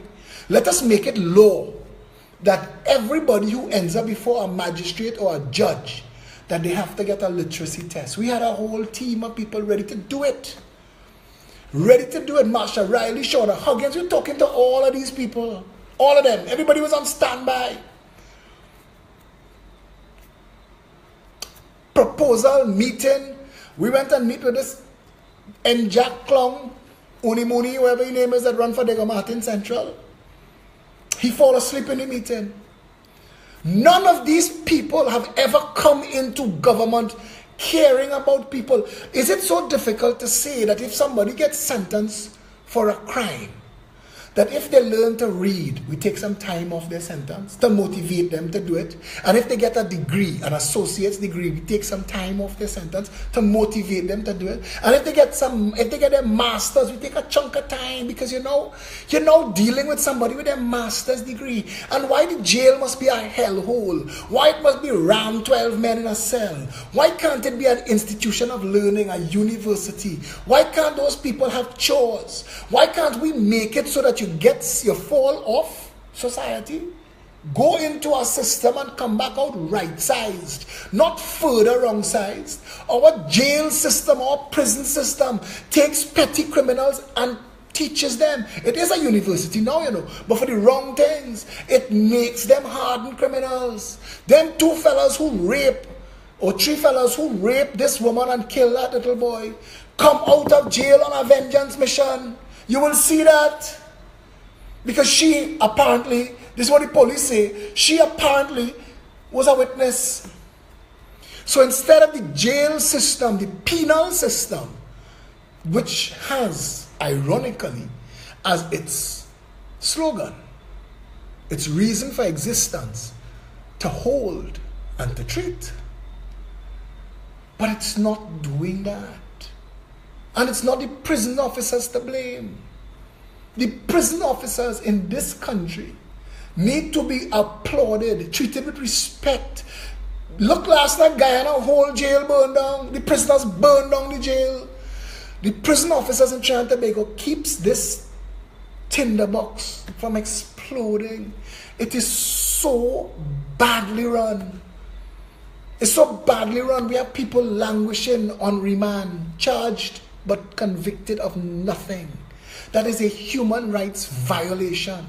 let us make it law that everybody who ends up before a magistrate or a judge, that they have to get a literacy test. We had a whole team of people ready to do it. Ready to do it. Marsha Riley, Shawna Huggins, we're talking to all of these people. All of them. Everybody was on standby. Proposal meeting. We went and meet with this Jack Clown, Unimuni, whatever his name is, that run for Dega Martin Central. He fall asleep in the meeting. None of these people have ever come into government caring about people. Is it so difficult to say that if somebody gets sentenced for a crime, that if they learn to read, we take some time off their sentence to motivate them to do it. And if they get a degree, an associate's degree, we take some time off their sentence to motivate them to do it. And if they get their masters, we take a chunk of time, because you're now dealing with somebody with a master's degree. And why the jail must be a hellhole? Why it must be ram 12 men in a cell? Why can't it be an institution of learning, a university? Why can't those people have chores? Why can't we make it so that you fall off society, go into our system and come back out right-sized, not further wrong-sized? Our jail system, our prison system takes petty criminals and teaches them. It is a university now, but for the wrong things. It makes them hardened criminals. Them 2 fellas who rape, or 3 fellas who rape this woman and kill that little boy, come out of jail on a vengeance mission. You will see that. Because she apparently, this is what the police say, she apparently was a witness. So instead of the jail system, the penal system, which has, ironically, as its slogan, its reason for existence, to hold and to treat. But it's not doing that. And it's not the prison officers to blame. The prison officers in this country need to be applauded, treated with respect. Look, last night, Guyana, whole jail burned down. The prisoners burned down the jail. The prison officers in Trinidad and Tobago keeps this tinderbox from exploding. It is so badly run. It's so badly run. We have people languishing on remand, charged but convicted of nothing. That is a human rights violation.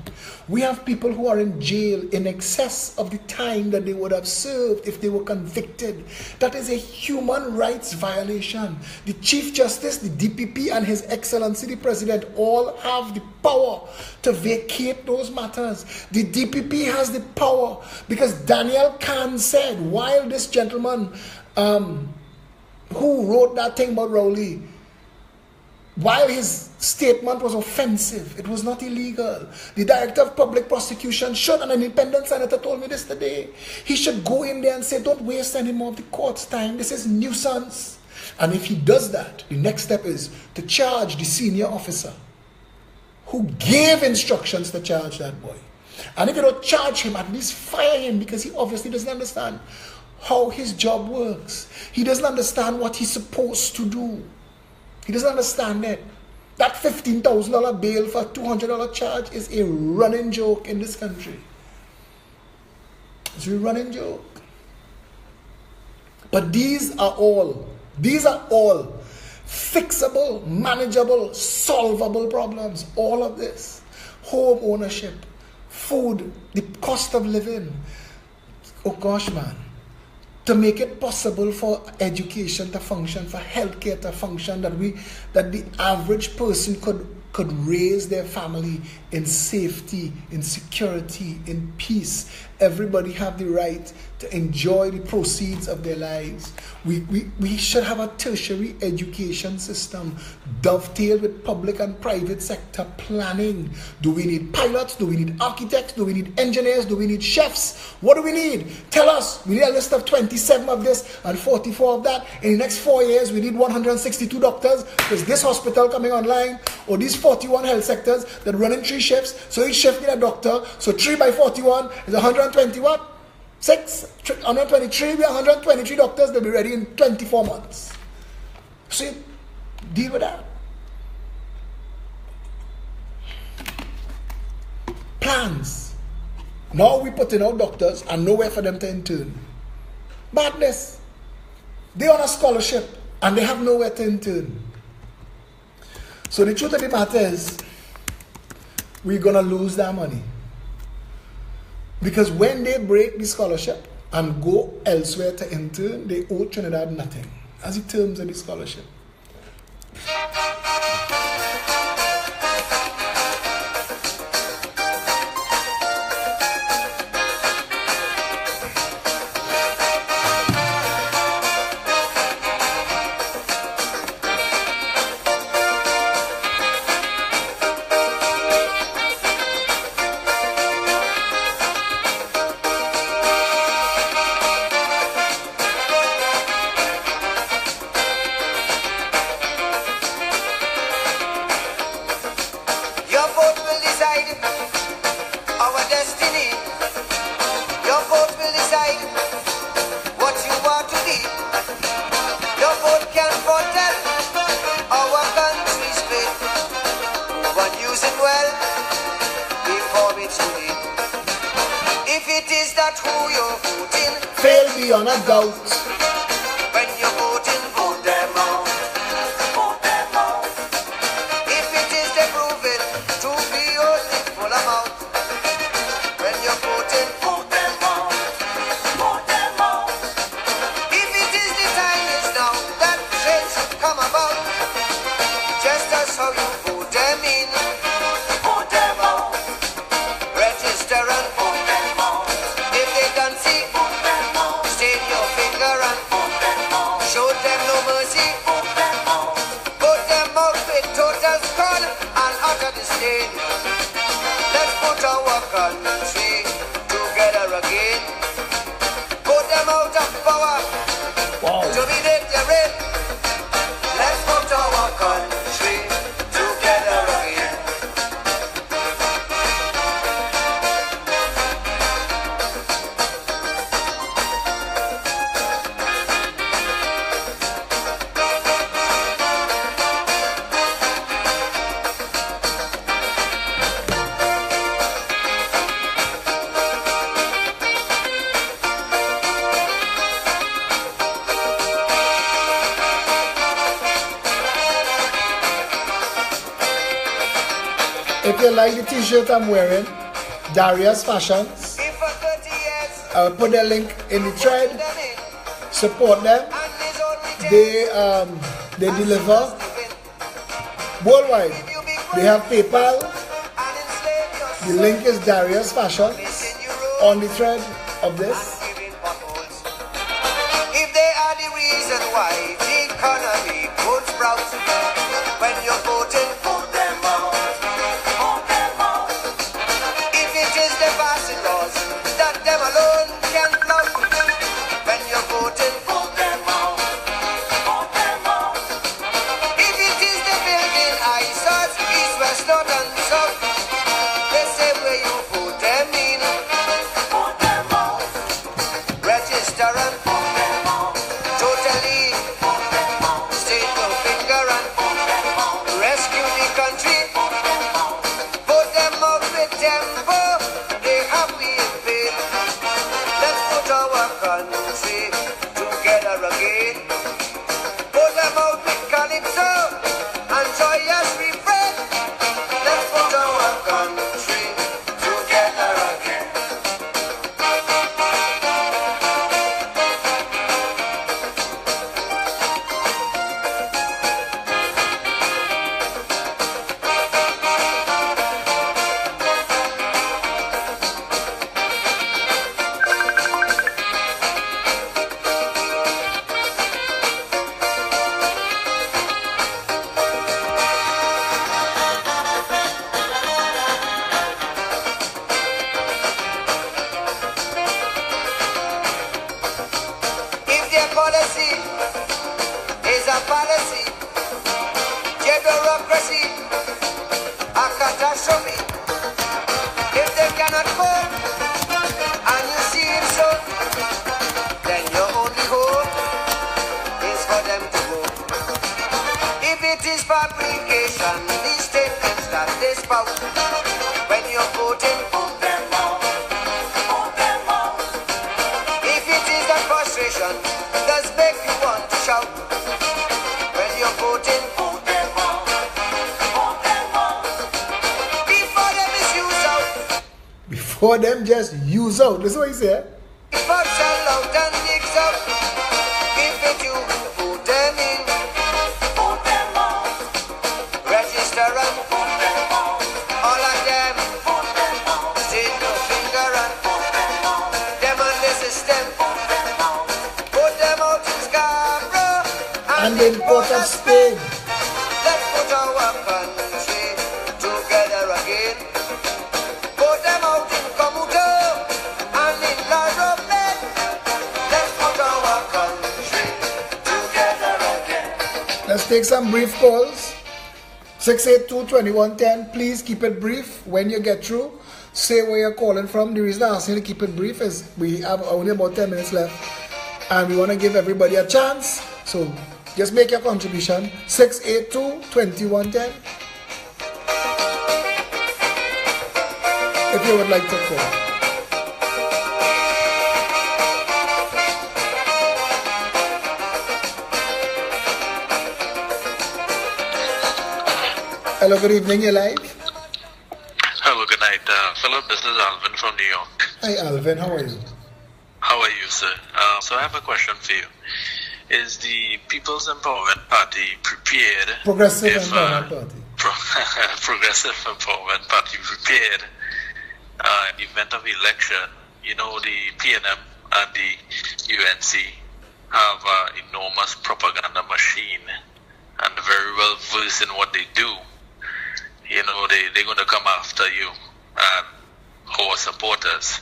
We have people who are in jail in excess of the time that they would have served if they were convicted. That is a human rights violation. The Chief Justice, the DPP, and His Excellency the President all have the power to vacate those matters. The DPP has the power because Daniel Khan said, while this gentleman who wrote that thing about Rowley, while his statement was offensive, it was not illegal. The Director of Public Prosecution should, and an independent senator told me this today, he should go in there and say, don't waste any more of the court's time. This is nuisance. And if he does that, the next step is to charge the senior officer who gave instructions to charge that boy. And if you don't charge him, at least fire him, because he obviously doesn't understand how his job works. He doesn't understand what he's supposed to do. He doesn't understand it. That $15,000 bail for a $200 charge is a running joke in this country. It's a running joke. But these are all fixable, manageable, solvable problems. All of this. Home ownership, food, the cost of living. Oh gosh, man. To make it possible for education to function, for healthcare to function, that the average person could raise their family in safety, in security, in peace. Everybody have the right to enjoy the proceeds of their lives. We should have a tertiary education system dovetailed with public and private sector planning. Do we need pilots? Do we need architects? Do we need engineers? Do we need chefs? What do we need? Tell us. We need a list of 27 of this and 44 of that. In the next 4 years, we need 162 doctors. There's this hospital coming online, or these 41 health sectors that run in 3 shifts. So each shift need a doctor. So 3 by 41 is 120 what? 123, we have 123 doctors, they'll be ready in 24 months. See, deal with that. Plans. Now we put in our doctors and nowhere for them to intern. Madness. They're on a scholarship and they have nowhere to intern. So the truth of the matter is, we're going to lose that money. Because when they break the scholarship and go elsewhere to intern, they owe Trinidad nothing, as the terms of the scholarship. decide what you want to be. Your vote can foretell our country's fate. But use it well before it's too late. If it is that who you're voting, fail beyond a doubt. when you're voting, vote them out. Vote them out. If it is they prove it to be only full amount, when you're voting, vote them out. Vote them out. If it is the time is now that change come about, just as how you vote them in, vote them out. Register and vote them out. If they can see, vote them out. Stain your finger and vote them out. Show them no mercy, vote them out. Vote them out with total scorn and utter disdain. Let's put our country together again. Put them out of power to be declared. Let's put our country together again. If you like the t-shirt I'm wearing, Darius Fashions, If for 30 years, I will put the link in the thread. them in, Support them. and it's only They deliver worldwide. They have PayPal. and enslave yourself. The link is Darius Fashions In Europe, on the thread of this. giving potholes. If they are the reason why the economy could sprout, when you're voting, vote them out. Vote them out. If it is the passing laws that them alone can flout, when you're voting, vote them out. Vote them out. If it is the building eyesores, east, west, north, and south, they say where you vote them in. Vote them out. Register and vote them out. Totally vote them out. State your finger and vote them out. Rescue the country. Vote them out. Vote them out with tempo. They have been paid. Let's put our country together again. Put them out with calypso and joyous refrain. Let's put our country together again. If their policy is a policy, their bureaucracy a catastrophe. If they cannot cope and you see it so, then your only hope is for them to go. If it is fabrication, these statements that they spout, when you're voting, vote them out. Vote them out. If it is that frustration does make you want to shout, when you're voting, vote them out. Vote them out. Before they misuse out, Before them just use out. That's what he said. before sell out and digs out, if it you vote them in, vote them out. Register and vote them out. All of them, vote them out. Stick your finger and vote them out. Them on the system, vote them out. Put them out in Scarborough And in Port of Spain. Let's put our country together again. Put them out in Komuto and in La Romaine. Let's put our country together again. Let's take some brief calls. 682-2110. Please keep it brief when you get through say where you're calling from. The reason I ask you to keep it brief is we have only about 10 minutes left and we want to give everybody a chance. So just make your contribution. 682-2110 if you would like to call. Hello, good evening, you're live. Hello, good night. Philip, this is Alvin from New York. Hi, Alvin, how are you? How are you, sir? So I have a question for you. Is the People's Empowerment Party prepared? Progressive Empowerment Party. Progressive Empowerment Party prepared in the event of election? You know, the PNM and the UNC have an enormous propaganda machine and very well versed in what they do. You know, they're going to come after you and our supporters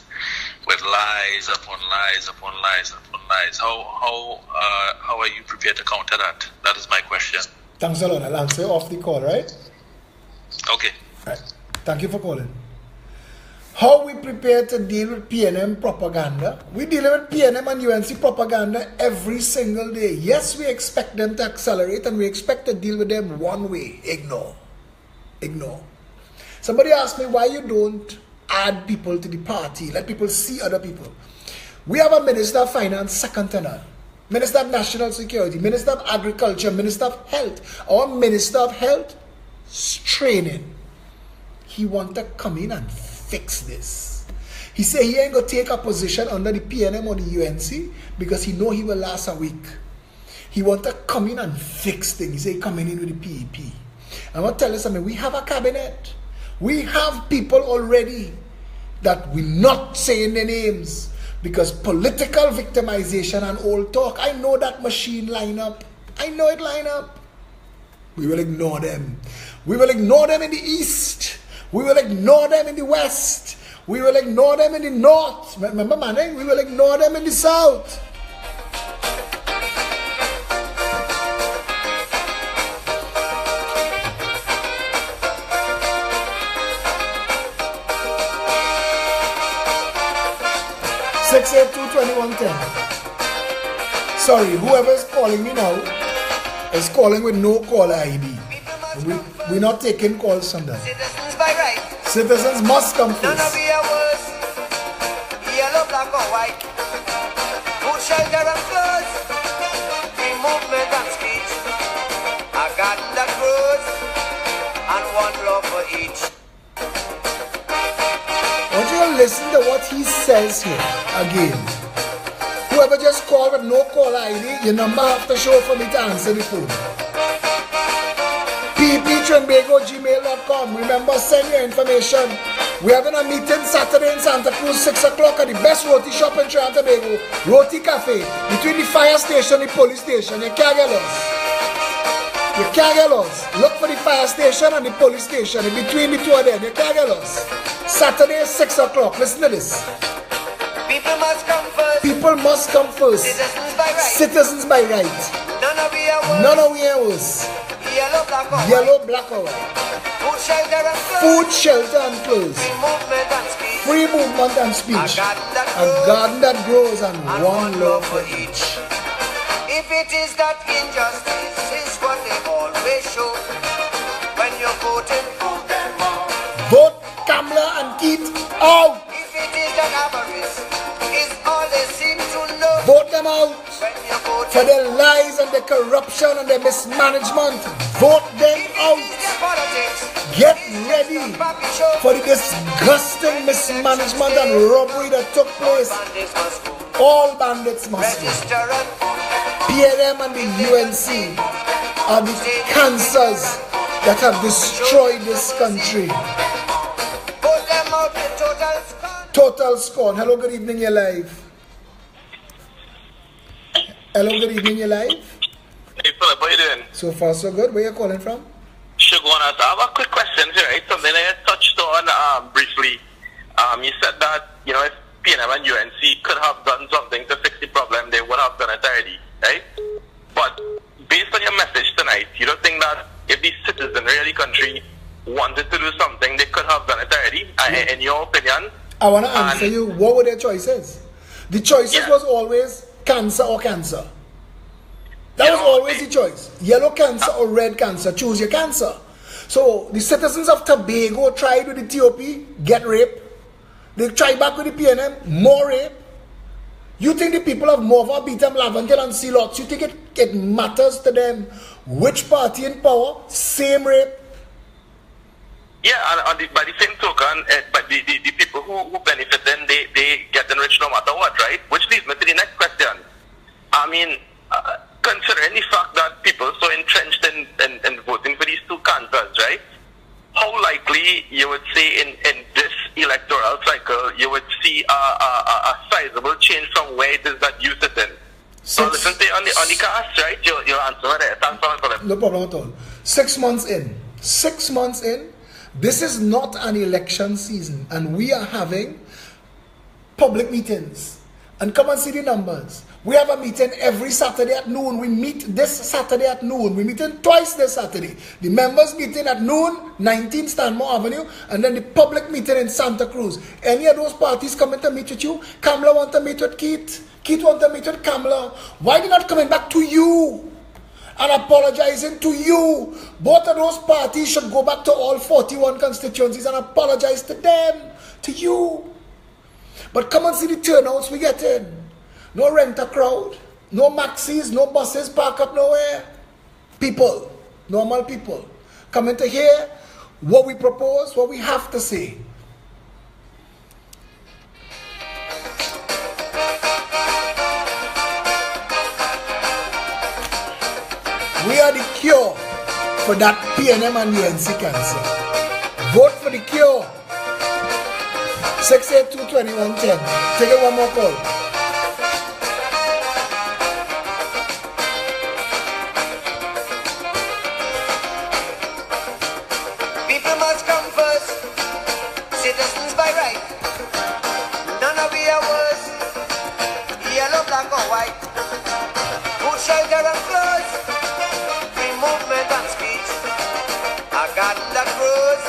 with lies upon lies upon lies upon lies. How are you prepared to counter that? That is my question. Thanks a lot. I'll answer off the call, right? Okay. Right. Thank you for calling. How we prepare to deal with PNM propaganda? We deal with PNM and UNC propaganda every single day. Yes, we expect them to accelerate and we expect to deal with them one way. Ignore. Somebody asked me why you don't add people to the party, let people see other people. We have a Minister of Finance, second to none. Minister of National Security, Minister of Agriculture, Minister of Health. Our Minister of Health is training. He want to come in and fix this. He said he ain't going to take a position under the PNM or the UNC because he know he will last a week. He want to come in and fix things. He said he coming in with the PEP. I want to tell you something. We have a cabinet. We have people already that we're not saying their names because political victimization and old talk. I know that machine line up. I know it line up. We will ignore them. We will ignore them in the east. We will ignore them in the west. We will ignore them in the north. Remember, man, we will ignore them in the south. Sorry, whoever is calling me now is calling with no caller ID. We're not taking calls from them. Citizens by right. Citizens must come None of first. your words. Yellow, black or white. Food, shelter and clothes. Free movement and speech. A garden that grows. And one law for each. I want you to listen to what he says here again. Whoever just called with no caller ID, your number have to show for me to answer the phone. pptrinbago@gmail.com. Remember, send your information. We're having a meeting Saturday in Santa Cruz, 6 o'clock at the best roti shop in Trinidad and Tobago, Roti Cafe, between the fire station and the police station. You can't get lost. You can't get lost. Look for the fire station and the police station. In between the two of them, you can't get lost. Saturday, 6 o'clock. Listen to this. People must come first. People must come first. Citizens by right. Citizens by right. None of your words. None of ours. Yellow, black or Yellow, white. black or white. Food, shelter and clothes. Food, shelter and clothes. Free movement and speech. Free movement and speech. A garden that A grows. garden that grows and And one law for each. If it is that injustice is what they always show. When you're voting, vote them out. Vote Kamala and Keith out. If it is that avarice is all they seem to know. Vote them out. When you're voting, For their lies and their corruption and their mismanagement. Vote them if it out. is their politics, Get it's ready just a puppy show. for the disgusting mismanagement and robbery that took place. Bandits must go. All bandits must go. Register and PNM and the UNC are the cancers that have destroyed this country. vote them out with total scorn. Total scorn. Hello, good evening, you're live. Hello, good evening, you're live. Hey, Philip, how you doing? So far, so good. Where you calling from? Shugwana, I have a quick question here, right? Something I touched on briefly. You said that, you know, if PNM and UNC could have done something to fix the problem, they would have done it already, right? But based on your message tonight, you don't think that if the citizenry of the country wanted to do something, they could have done it already? In your opinion. I want to answer you. What were their choices? The choices was always cancer or cancer. That was always the choice. Yellow cancer or red cancer. Choose your cancer. So the citizens of Tobago tried with the TOP, get raped. They tried back with the PNM, more rape. You think the people of Morva, Beetham, Laventille and Sealots, you think it matters to them which party in power, same rape? Yeah, and by the same token, but the people who benefit then, they get enriched no matter what, right? Which leads me to the next question. I mean, considering the fact that people are so entrenched in voting for these two candidates, right? How likely you would say in this electoral cycle you would see a sizable change from where it is that you sit in? So listen to on the cast, right? Your answer there. Thanks for that. No problem at all. 6 months in. 6 months in. This is not an election season, and we are having public meetings. And come and see the numbers. We have a meeting every Saturday at noon. We meet this Saturday at noon. We meet twice this Saturday. The members meeting at noon, 19 Stanmore Avenue, and then the public meeting in Santa Cruz. Any of those parties coming to meet with you? Kamala want to meet with Keith. Keith want to meet with Kamala. Why they not coming back to you and apologizing to you? Both of those parties should go back to all 41 constituencies and apologize to them, to you. But come and see the turnouts we get in. No rent a crowd, no maxis, no buses park up nowhere. People, normal people, coming to hear what we propose, what we have to say. We are the cure for that PNM and UNC cancer. Vote for the cure. 682-2110. Take it one more call. People must come first, citizens by right. None of we are worse, yellow, black or white. Food, shelter and clothes, free movement and speech. A garden that grows,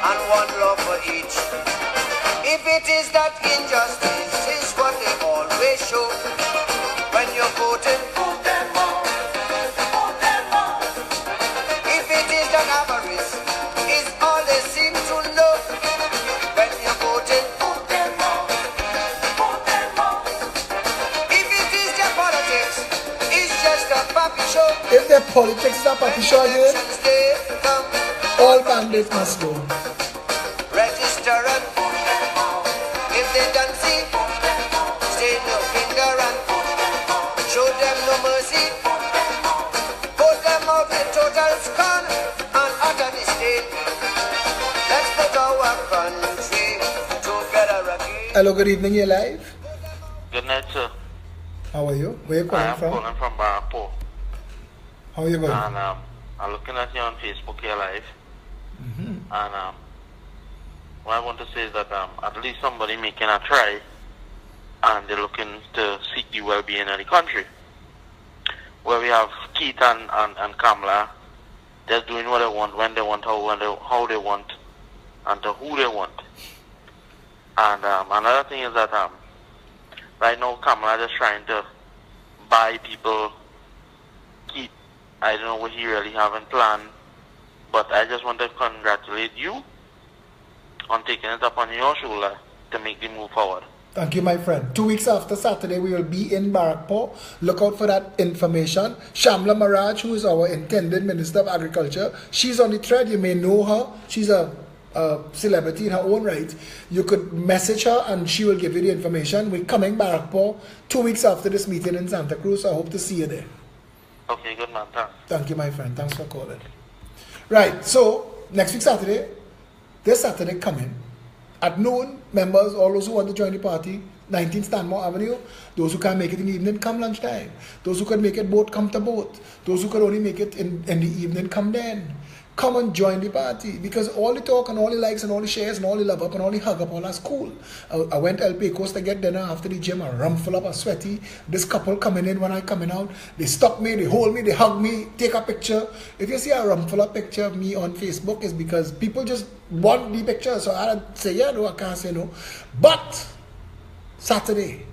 and one love for each. If it is that injustice is what they always show, when you're voting, vote them all, vote them all. If it is that avarice is all they seem to know, when you're voting, vote them all, vote them all. If it is their politics, it's just a puppy show. If their politics is a puppy show again, Elections day come, all candidates must go. register and vote them all. If they don't see, stay no finger and show them no mercy. Vote them out in total scorn and utter disdain. Let's put our country together again. Hello, good evening, you're live. Good night, sir. How are you? Where are you calling I'm from? calling from Barpo. How are you going? And I'm looking at you on Facebook here live. And what I want to say is that at least somebody making a try, and they're looking to seek the well-being of the country. Where we have Keith and Kamala, they're doing what they want, when they want, how they want, and to who they want. And another thing is that right now Kamala just trying to buy people. Keith, I don't know what he really haven't planned, but I just want to congratulate you on taking it up on your shoulder to make the move forward. Thank you, my friend. 2 weeks after Saturday, we will be in Barrackpore. Look out for that information. Shamla Maraj, who is our intended Minister of Agriculture, she's on the thread. You may know her. She's a celebrity in her own right. You could message her and she will give you the information. We're coming Barrackpore 2 weeks after this meeting in Santa Cruz. I hope to see you there. Okay, good man. Thanks. Thank you, my friend. Thanks for calling. Right, so next week Saturday, this Saturday coming at noon, members, all those who want to join the party, 19 Stanmore Avenue. Those who can't make it in the evening, come lunchtime. Those who can make it boat, come to boat. Those who could only make it in the evening, come then. Come and join the party, because all the talk and all the likes and all the shares and all the love up and all the hug up, all that's cool. I went to El Pecos to get dinner after the gym, a rum full up, a sweaty. This couple coming in when I coming out, they stop me, they hold me, they hug me, take a picture. If you see a rum full up picture of me on Facebook, it's because people just want the picture. So I say yeah, no, I can't say no. But Saturday,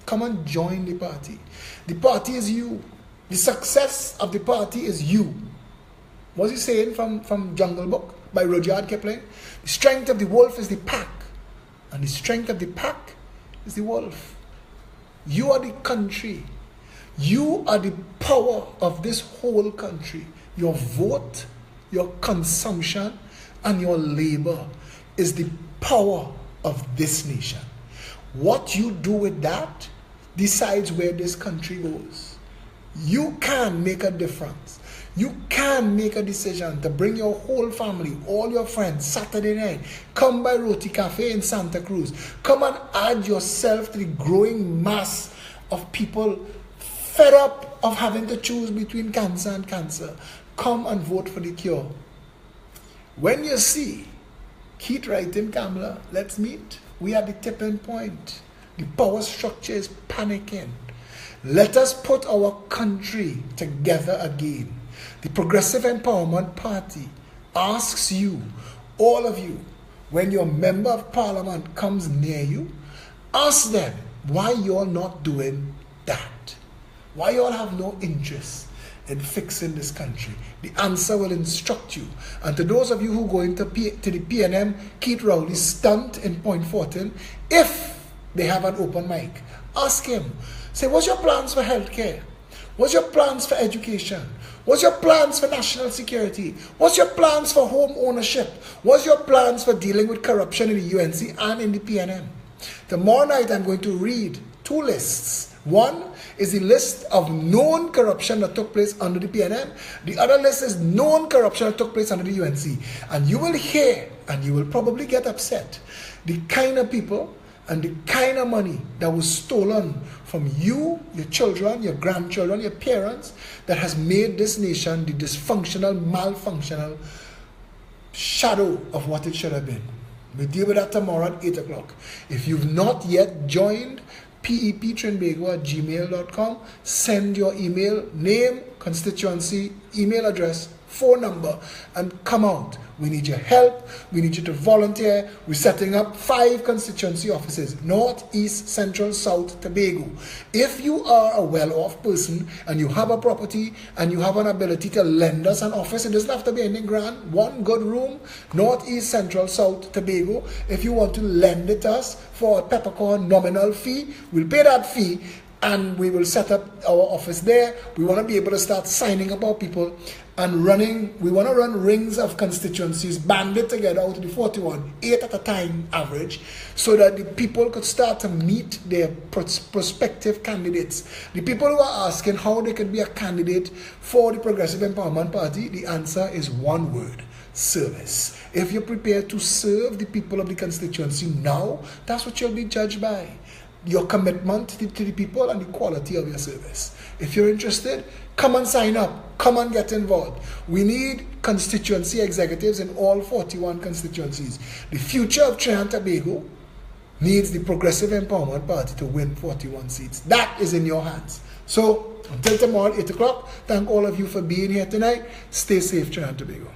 come and join the party. The party is you. The success of the party is you. What's he saying from Jungle Book by Rudyard Kipling? The strength of the wolf is the pack, and the strength of the pack is the wolf. You are the country. You are the power of this whole country. Your vote, your consumption, and your labor is the power of this nation. What you do with that decides where this country goes. You can make a difference. You can make a decision to bring your whole family, all your friends, Saturday night. Come by Roti Cafe in Santa Cruz. Come and add yourself to the growing mass of people fed up of having to choose between cancer and cancer. Come and vote for the cure. When you see Keith writing, Kamala, let's meet. We are at the tipping point. The power structure is panicking. Let us put our country together again. The Progressive Empowerment Party asks you, all of you, when your member of parliament comes near you, ask them why you're not doing that. Why y'all have no interest in fixing this country. The answer will instruct you. And to those of you who go into the PNM Keith Rowley stunt in Point Fortin, if they have an open mic, ask him. Say, what's your plans for healthcare? What's your plans for education? What's your plans for national security? What's your plans for home ownership? What's your plans for dealing with corruption in the UNC and in the PNM? Tomorrow night I'm going to read 2 lists. One is the list of known corruption that took place under the PNM. The other list is known corruption that took place under the UNC. And you will hear, and you will probably get upset, the kind of people and the kind of money that was stolen from you, your children, your grandchildren, your parents, that has made this nation the dysfunctional, malfunctional shadow of what it should have been. We'll deal with that tomorrow at 8 o'clock. If you've not yet joined peptrinbago@gmail.com, send your email, name, constituency, email address, phone number, and come out. We need your help. We need you to volunteer. We're setting up 5 constituency offices, North, East, Central, South, Tobago. If you are a well-off person and you have a property and you have an ability to lend us an office, it doesn't have to be anything grand. 1 good room, North, East, Central, South, Tobago. If you want to lend it us for a peppercorn nominal fee, we'll pay that fee and we will set up our office there. We want to be able to start signing up our people and running. We want to run rings of constituencies, banded together out of the 41, 8 at a time average, so that the people could start to meet their prospective candidates. The people who are asking how they could be a candidate for the Progressive Empowerment Party, the answer is one word: service. If you're prepared to serve the people of the constituency now, that's what you'll be judged by. Your commitment to the people and the quality of your service. If you're interested, come and sign up. Come and get involved. We need constituency executives in all 41 constituencies. The future of Trinidad and Tobago needs the Progressive Empowerment Party to win 41 seats. That is in your hands. So, until tomorrow, 8 o'clock, thank all of you for being here tonight. Stay safe, Trinidad and Tobago.